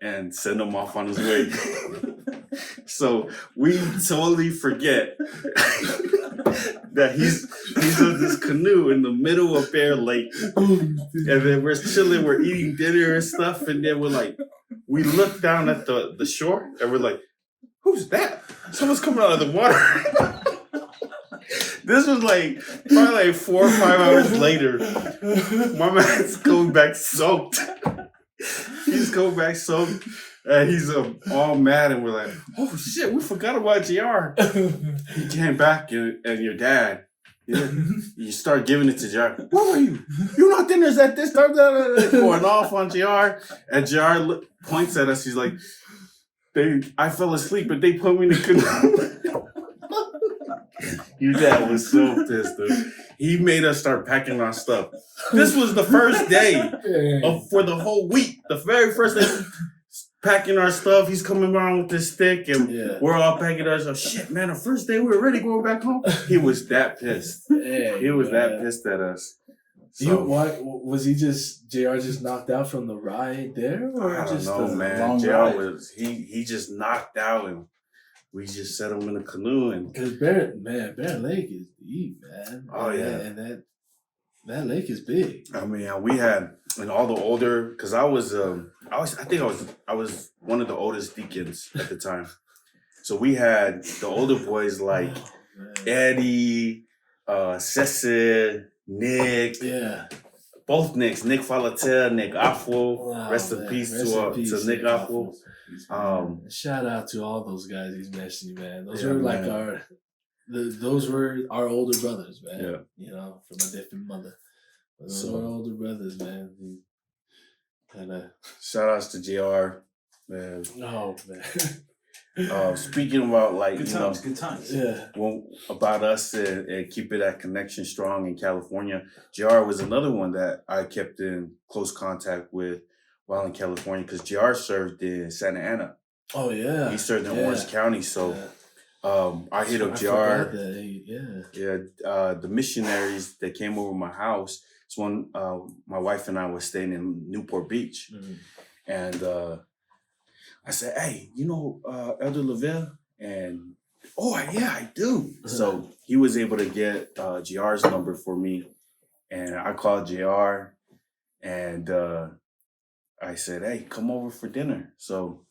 and send him off on his way. So we totally forget that he's in this canoe in the middle of Bear Lake. And then we're chilling, we're eating dinner and stuff. And then we look down at the shore and we're like, who's that? Someone's coming out of the water. This was probably 4 or 5 hours later. My man's going back soaked. He's going back soaked. And he's all mad. And we're like, oh shit, we forgot about JR. He came back and your dad, You start giving it to JR. Where were you? You know dinner's at this time. Going off on JR. And JR points at us. He's like, I fell asleep, but they put me in the canoe. Your dad was so pissed, dude. He made us start packing our stuff. This was the first day for the whole week. The very first day. Packing our stuff. He's coming around with this stick, and we're all packing our stuff. Shit, man, the first day we were ready going back home. He was that pissed. He was that pissed at us. So, why was he JR just knocked out from the ride there? Or I don't just know, man. JR was he just knocked out, and we just set him in a canoe. And because Bear Lake is deep, man. Oh yeah, and that lake is big. I mean, we had all the older, because I was one of the oldest deacons at the time. So we had the older boys like Eddie, Cecil, Nick, both Nicks, Nick Falatel, Nick Afo. Rest in peace to Nick Afo. Shout out to all those guys he's mentioning, man. Those were like those were our older brothers, man. Yeah. You know, from a different mother. Those were our older brothers, man. Shout outs to JR, man. Oh man. Speaking about like good times. Yeah. Well, about us and keeping that connection strong in California. JR was another one that I kept in close contact with while in California, because JR served in Santa Ana. Oh yeah. He served in Orange County, so I hit up JR. The missionaries that came over my house. It's when my wife and I were staying in Newport Beach, and I said, "Hey, you know Elder Lavelle?" And I do. So he was able to get JR's number for me, and I called JR, and I said, "Hey, come over for dinner." So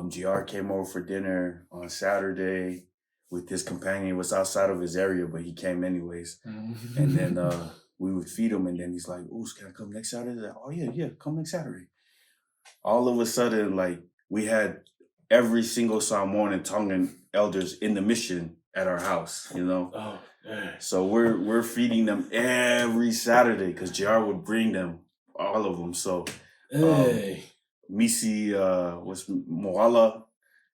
JR came over for dinner on Saturday with his companion. It was outside of his area, but he came anyways. And then we would feed him, and then he's like, "Ooh, can I come next Saturday?" Like, "Oh yeah, come next Saturday." All of a sudden, like, we had every single Samoan and Tongan elders in the mission at our house, you know? Oh, man. So we're feeding them every Saturday, because JR would bring them, all of them. So Misi was Moala.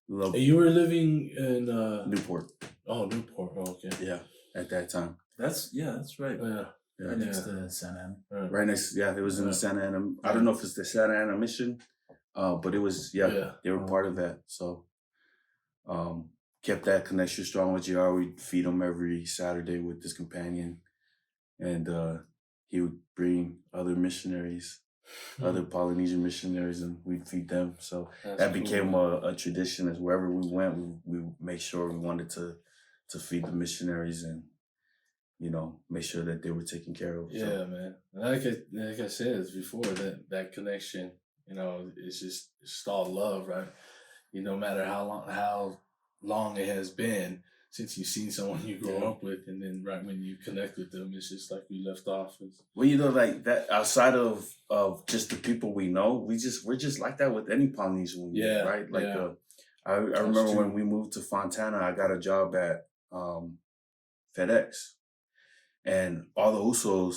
You were living in Newport. Oh, Newport. Oh, okay. Yeah, at that time. That's right. Yeah. Right next to Santa Ana. Right next, it was in the Santa Ana. I don't know if it's the Santa Ana mission, but it was, they were part of that. So kept that connection strong with JR. We'd feed him every Saturday with his companion. And he would bring other missionaries, other Polynesian missionaries, and we'd feed them. So that became a tradition. As wherever we went, we make sure we wanted to feed the missionaries and, you know, make sure that they were taken care of. Yeah, so. Man. Like I said before, that connection, you know, it's just all love, right? You no matter how long it has been since you've seen someone you grow up with, and then right when you connect with them, it's just like we left off. Well, you know, like that outside of just the people we know, we're just like that with any Polynesian we meet, right? Like I remember when we moved to Fontana, I got a job at FedEx. And all the Usos,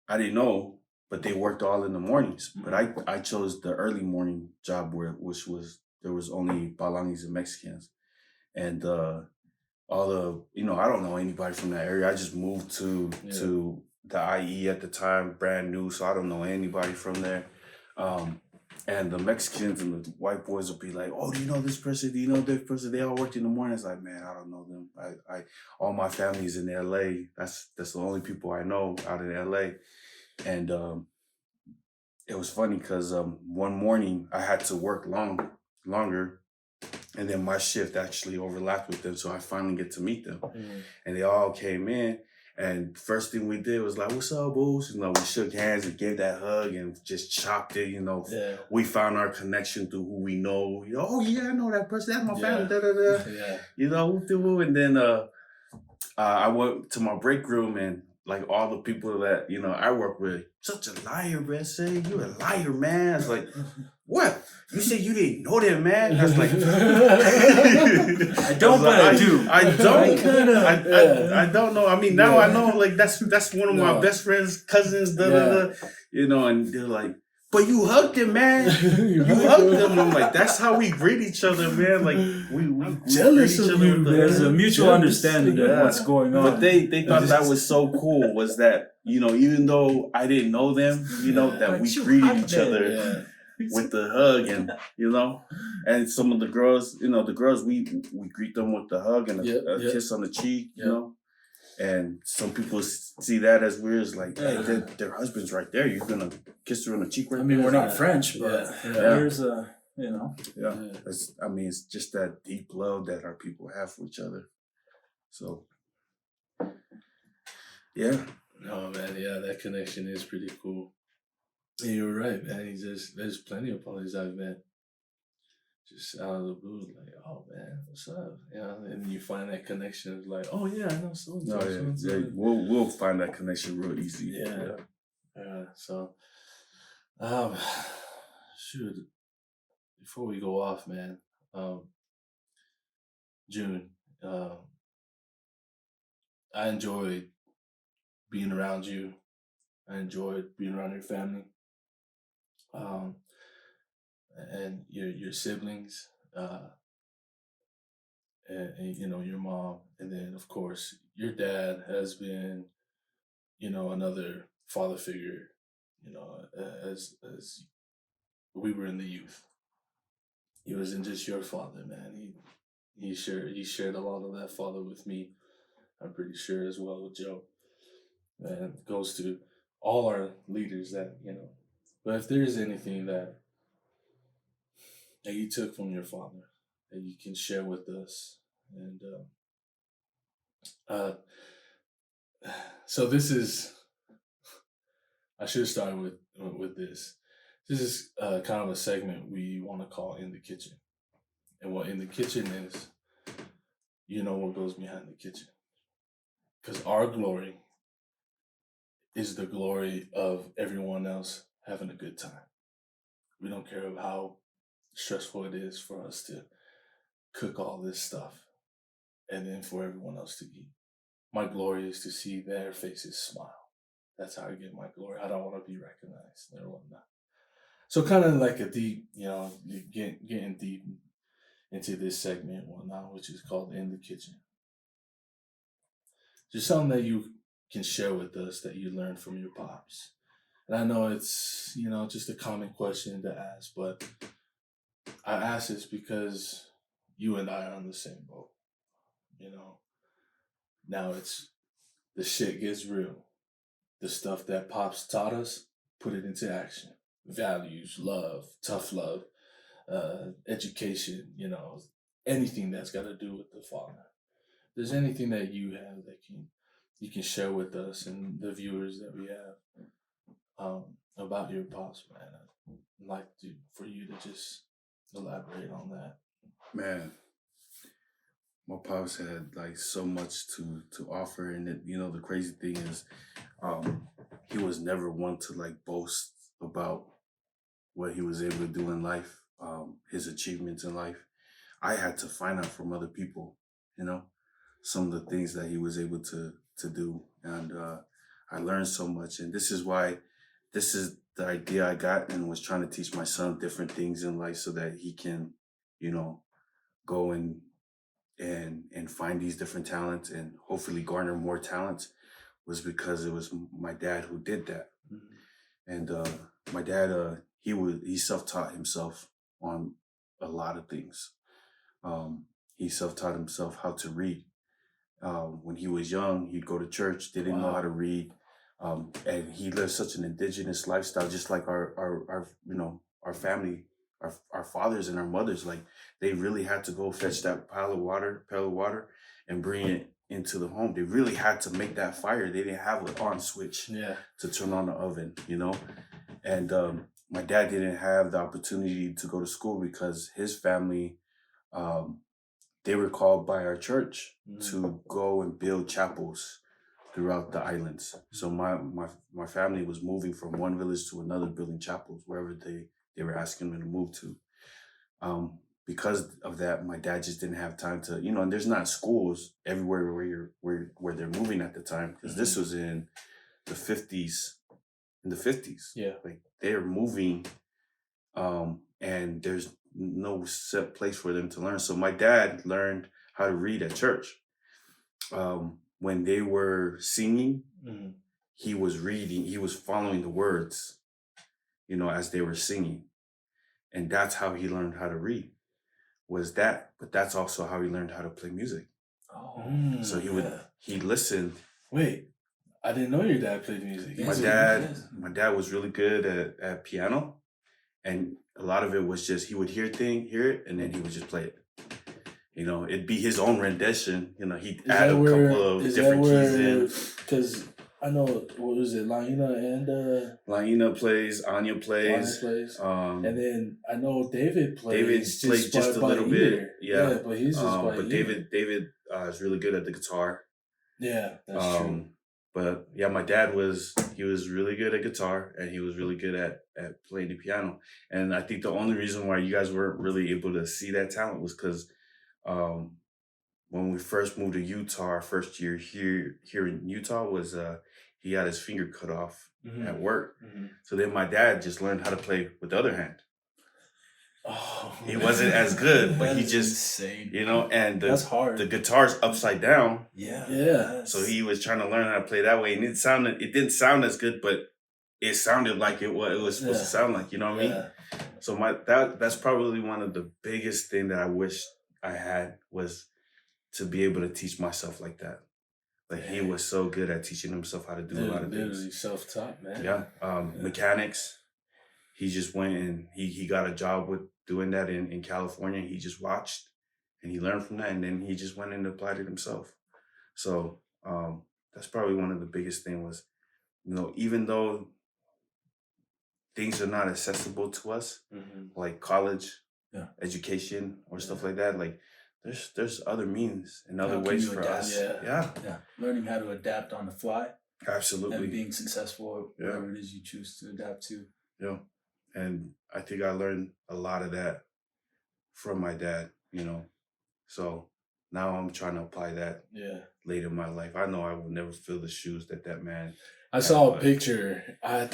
I didn't know, but they worked all in the mornings. But I chose the early morning job which was, there was only Palangis and Mexicans. And all the, you know, I don't know anybody from that area. I just moved to the IE at the time, brand new, so I don't know anybody from there. And the Mexicans and the white boys would be like, "Oh, do you know this person? Do you know this person? They all worked in the morning." It's like, man, I don't know them. I all my family's in LA. That's the only people I know out in LA. And it was funny because one morning I had to work longer, and then my shift actually overlapped with them, so I finally get to meet them. And they all came in. And first thing we did was like, "What's up, boos?" You know, we shook hands and gave that hug and just chopped it, you know. Yeah. We found our connection through who we know. You know, "Oh yeah, I know that person. That's my family." Da, da, da. Yeah. You know, and then I went to my break room, and like all the people that, you know, I work with, such a liar, man. Say, you a liar, man. It's like, what? You said you didn't know that, man? That's like, I don't, but I do. I don't. I I don't know. I mean, now I know, like, that's one of my best friends' cousins, you know, and they're like, but you hugged him, man. You hugged him. I'm like, that's how we greet each other, man. Like, we jealous greet each of other you, with the man. There's a mutual understanding of what's going on. But they thought that was so cool, was that, you know, even though I didn't know them, you know, that we greeted each other with the hug, and, you know, and some of the girls, you know, we greet them with the hug and a kiss on the cheek, you know. And some people see that as weird, as like, hey, their husband's right there. You're gonna kiss her on the cheek right there. I mean, we're not French, but there's a, you know. Yeah. It's just that deep love that our people have for each other. So, yeah. Oh man, yeah, that connection is pretty cool. And you're right, man. There's plenty of polys I've met just out of the blue, like, oh man, what's up? You know, and you find that connection, like, oh yeah, I know so. We'll find that connection real easy. Yeah. So, shoot. Before we go off, man, June, I enjoyed being around you. I enjoyed being around your family. And your siblings, and you know, your mom, and then of course your dad has been, you know, another father figure, you know, as we were in the youth. He wasn't just your father, man. He shared a lot of that father with me. I'm pretty sure as well with Joe. And it goes to all our leaders that, you know. But if there is anything that you took from your father that you can share with us, and so this is, I should have started with this. This is kind of a segment we want to call In the Kitchen. And what In the Kitchen is, you know what goes behind the kitchen. Because our glory is the glory of everyone else having a good time. We don't care how stressful it is for us to cook all this stuff and then for everyone else to eat. My glory is to see their faces smile. That's how I get my glory. I don't want to be recognized or whatnot. So kind of like a deep, you know, getting deep into this segment and whatnot, which is called In the Kitchen. Just something that you can share with us that you learned from your pops. And I know it's, you know, just a common question to ask, but I ask this because you and I are on the same boat, you know. Now it's, the shit gets real. The stuff that Pops taught us, put it into action. Values, love, tough love, education, you know, anything that's got to do with the Father. If there's anything that you have that you can share with us and the viewers that we have about your Pops, man, I'd like for you to just elaborate on that. Man, my pops had like so much to offer, and it, you know, the crazy thing is, he was never one to like boast about what he was able to do in life, his achievements in life. I had to find out from other people, you know, some of the things that he was able to do, and I learned so much. And this is the idea I got, and was trying to teach my son different things in life so that he can, you know, go and find these different talents and hopefully garner more talents, was because it was my dad who did that. Mm-hmm. And my dad, he self-taught himself on a lot of things. He self-taught himself how to read. When he was young, he'd go to church, didn't know how to read. And he lived such an indigenous lifestyle, just like our you know, our family, our fathers and our mothers. Like, they really had to go fetch that pail of water and bring it into the home. They really had to make that fire. They didn't have an on switch to turn on the oven, you know? And my dad didn't have the opportunity to go to school because his family, they were called by our church to go and build chapels, throughout the islands. So my family was moving from one village to another, building chapels wherever they were asking me to move to. Because of that, my dad just didn't have time to, and there's not schools everywhere where they're moving at the time, because this was in the 50s. In the 50s, Yeah. like they're moving, and there's no set place for them to learn. So my dad learned how to read at church. When they were singing, he was reading, he was following the words, as they were singing. And that's how he learned how to read, but that's also how he learned how to play music. Oh, So he listened. Wait, I didn't know your dad played music. My dad was really good at piano, and a lot of it was just he would hear it, and then he would just play it. It'd be his own rendition. He'd add a couple of different keys in. Because I know, what was it, Laina and... Laina plays, Anya plays. And then I know David plays. David plays just a little bit. Yeah, but he's just by but ear. David is really good at the guitar. Yeah, that's true. But yeah, my dad was really good at guitar, and he was really good at playing the piano. And I think the only reason why you guys weren't really able to see that talent was because when we first moved to Utah, our first year here in Utah was he had his finger cut off at work. So then my dad just learned how to play with the other hand. Oh, he wasn't as good, but he just insane. And that's hard. The guitar's upside down. Yeah. So he was trying to learn how to play that way, and it didn't sound as good, but it sounded like it was supposed to sound like. You know what I mean? So that's probably one of the biggest thing that I wish I had, was to be able to teach myself like that. Like he was so good at teaching himself how to do a lot of things. Literally self-taught, man. Yeah. Mechanics. He just went and he got a job with doing that in California. He just watched and he learned from that, and then he just went and applied it himself. So that's probably one of the biggest things was, even though things are not accessible to us, like college, education, or stuff like that, like there's other means and other ways for us. Yeah. Learning how to adapt on the fly. Absolutely. And being successful at whatever it is you choose to adapt to. Yeah. And I think I learned a lot of that from my dad, So now I'm trying to apply that later in my life. I know I will never fill the shoes that man. I saw a picture. I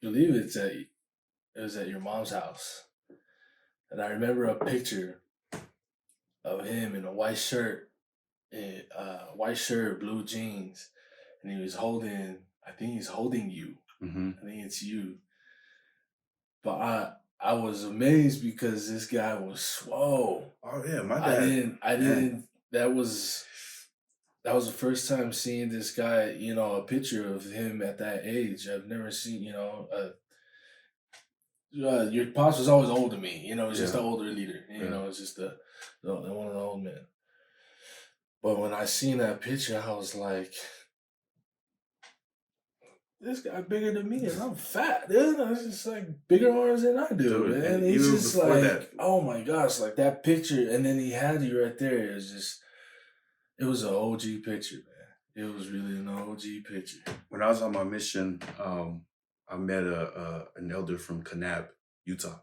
believe it was at your mom's house. And I remember a picture of him in a white shirt, blue jeans, and he was holding. I think he's holding you. I think it's you. But I was amazed because this guy was swole. Oh yeah, my dad. I didn't. That was the first time seeing this guy. A picture of him at that age. I've never seen. Your pops was always old to me. It's just the older leader. It's just the one of the old men. But when I seen that picture, I was like, this guy bigger than me, and I'm fat, dude. It's just like bigger arms than I do, dude, man. It's just like, oh my gosh, like that picture, and then he had you right there. It was an OG picture, man. It was really an OG picture. When I was on my mission, I met an elder from Kanab, Utah.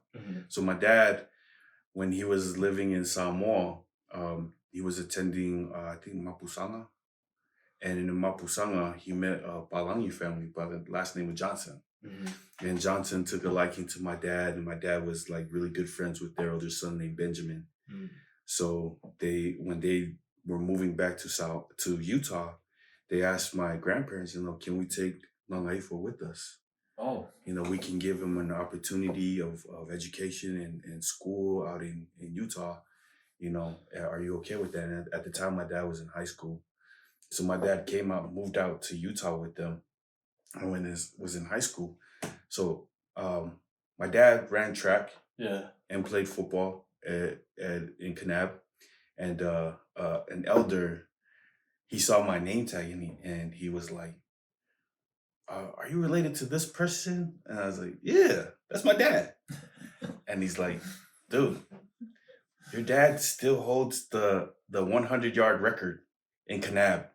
So my dad, when he was living in Samoa, he was attending, I think, Mapusanga. And in the Mapusanga, he met a Palangi family by the last name of Johnson. And Johnson took a liking to my dad, and my dad was like really good friends with their older son named Benjamin. So when they were moving back to Utah, they asked my grandparents, can we take Gagaifo with us? Oh. We can give him an opportunity of education and school out in Utah. Are you okay with that? And at the time, my dad was in high school. So my dad moved out to Utah with them when he was in high school. So my dad ran track and played football in Kanab. And an elder, he saw my name tag and he was like, are you related to this person? And I was like, yeah, that's my dad. And he's like, dude, your dad still holds the 100-yard record in Kanab.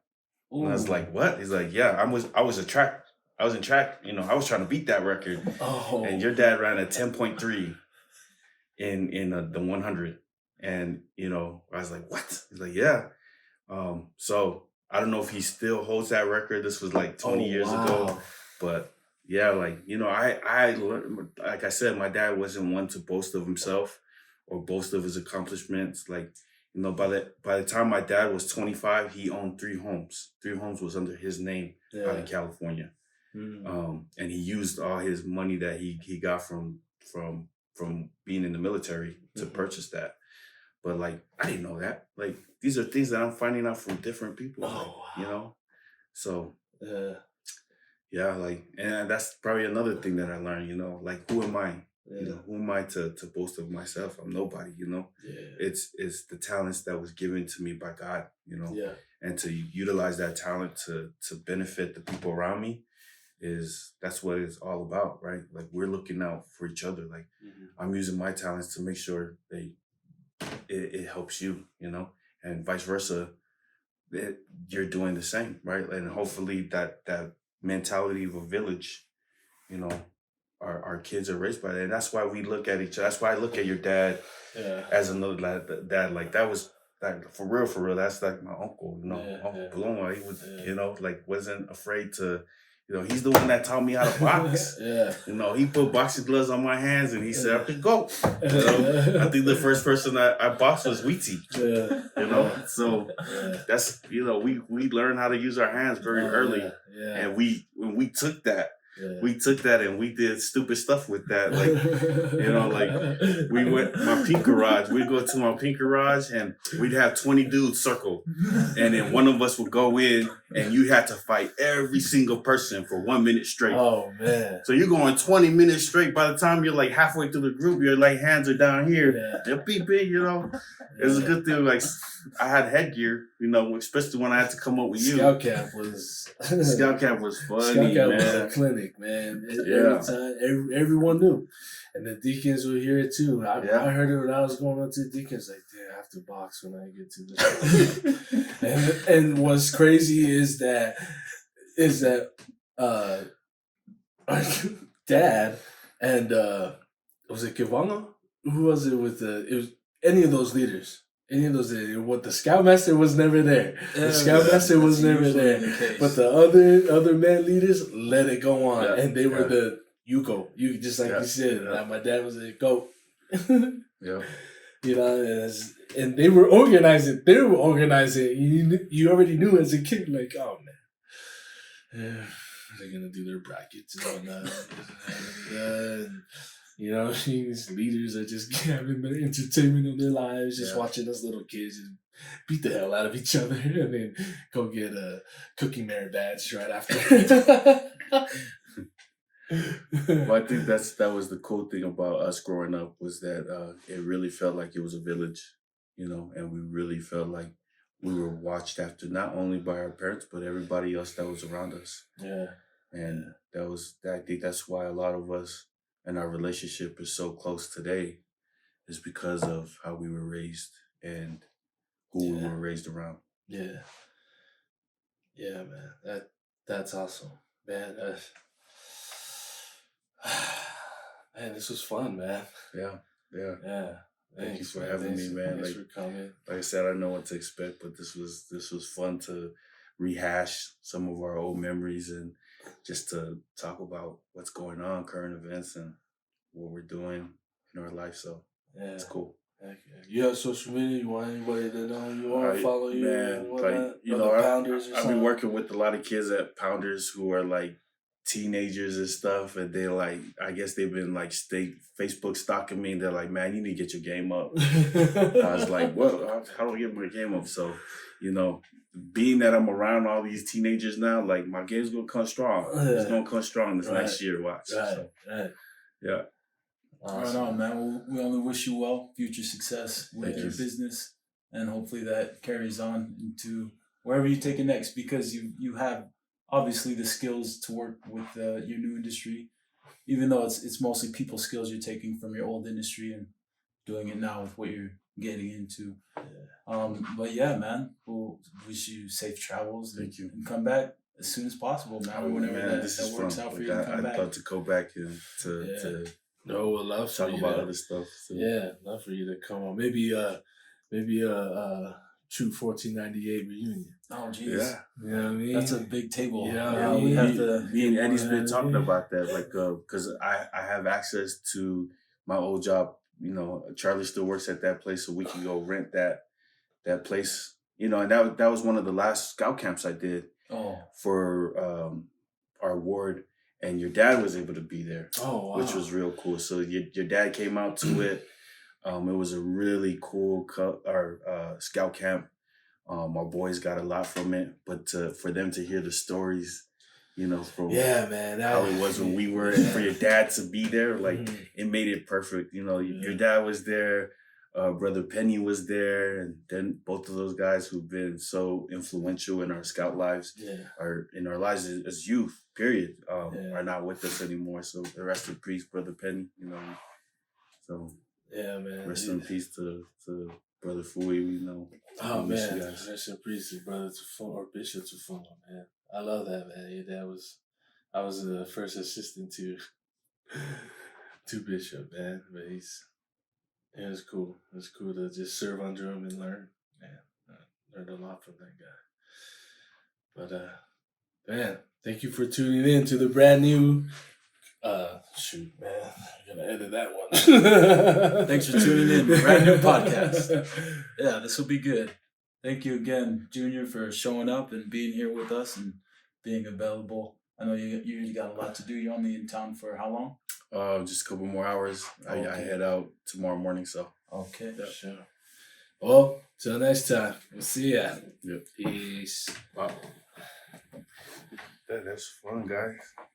And I was like, what? He's like, yeah, I was in track. I was trying to beat that record. Oh. And your dad ran a 10.3 in the 100. And, I was like, what? He's like, yeah. So I don't know if he still holds that record. This was like 20 years ago. But yeah, I learned, like I said, my dad wasn't one to boast of himself or boast of his accomplishments. Like, by the time my dad was 25, he owned 3 homes. 3 homes was under his name out in California. And he used all his money that he got from being in the military to purchase that. But I didn't know that. These are things that I'm finding out from different people. So yeah, and that's probably another thing that I learned. Who am I? Who am I to boast of myself? I'm nobody. It's the talents that was given to me by God. And to utilize that talent to benefit the people around me. That's what it's all about, right? We're looking out for each other. I'm using my talents to make sure it helps you, and vice versa. You're doing the same, right? And hopefully that mentality of a village, our kids are raised by that. And that's why we look at each other. That's why I look at your dad as another dad. That was for real. That's like my uncle, Uncle Paloma. He was, wasn't afraid to. He's the one that taught me how to box. He put boxing gloves on my hands and he said, I could go. I think the first person I boxed was Wheaty. So that's, we learned how to use our hands very early. And when we took that, and we did stupid stuff with that. We went my pink garage. We'd go to my pink garage and we'd have 20 dudes circle. And then one of us would go in and you had to fight every single person for 1 minute straight. Oh, man. So you're going 20 minutes straight. By the time you're halfway through the group, your hands are down here. They're beeping, It's a good thing. I had headgear, especially when I had to come up with you. Scout camp was funny, Scout camp was man. Was a clinic, man. Every time, everyone knew. And the deacons were here too. I heard it when I was going up to the deacons, damn, I have to box when I get to this. and what's crazy is that our dad and was it Kivanga? Who was it with it was any of those leaders. What the Scoutmaster was never there. The Scoutmaster was never there. But the other man leaders let it go on. And they were the you go. You just like you said. My dad was like, go. And they were organizing. You already knew as a kid, oh man. They're gonna do their brackets and whatnot. These leaders are just having their entertainment of their lives, just watching us little kids and beat the hell out of each other and then go get a Cookie Mare badge right after. Well, I think that was the cool thing about us growing up was that it really felt like it was a village, and we really felt like we were watched after not only by our parents, but everybody else that was around us. And I think that's why a lot of us and our relationship is so close today is because of how we were raised and who we were raised around. Yeah, man. That's awesome, man. Man, this was fun, man. Yeah. Thank you for having me, man. Thanks for coming. Like I said, I know what to expect, but this was fun to rehash some of our old memories and just to talk about what's going on, current events, and what we're doing in our life. So it's cool. You have social media? You want anybody to know who you are, follow you? Man, I've been working with a lot of kids at Pounders who are teenagers and stuff, and they I guess they've been Facebook stalking me, and they're like, man, you need to get your game up. I was like, what? How do I get my game up? So, being that I'm around all these teenagers now, my game's gonna come strong. It's gonna come strong this next year. Watch. Right. Yeah. Awesome. Right on, man. We only wish you well, future success with your business, and hopefully that carries on into wherever you take it next, because you have obviously the skills to work with your new industry, even though it's mostly people skills you're taking from your old industry and doing it now with what you're getting into. But yeah, man, we'll wish you safe travels. Thank you. And come back as soon as possible, man. Whenever that works out for you to come back. I'd love to go back and to no, I'd love talk about other stuff. So. Yeah, love for you to come on. Maybe true 1498 reunion. Oh, jeez. Yeah. You know what I mean? That's a big table. Yeah, we have to. Me and Eddie's been talking about that, like, because I have access to my old job. You know, Charlie still works at that place, so we can go rent that place. You know, and that was one of the last scout camps I did for our ward, and your dad was able to be there. Oh, wow. Which was real cool. So your dad came out to it. It was a really cool scout camp. Our boys got a lot from it, but for them to hear the stories, you know, from man, how it was when we were, and for your dad to be there, like it made it perfect. You know, your dad was there, Brother Penny was there, and then both of those guys who've been so influential in our scout lives, are in our lives as youth. Period. Are not with us anymore. So rest in peace, Brother Penny. You know, so. Yeah, man. Rest in peace to Brother Fui, you know. Oh, man. Rest in peace to Brother Tufuga, or Bishop Tufuga, man. I love that, man. Your dad I was the first assistant to Bishop, man. But it was cool. It was cool to just serve under him and learn. Man, I learned a lot from that guy. But, man, thank you for tuning in to the brand new... shoot, man. I'm going to edit that one. Thanks for tuning in. Brand New Podcast. Yeah, this will be good. Thank you again, Junior, for showing up and being here with us and being available. I know you got a lot to do. You're only in town for how long? Just a couple more hours. I head out tomorrow morning, so. Okay. Yeah. Sure. Well, till next time. We'll see ya. Yep. Peace. Wow. That's fun, guys.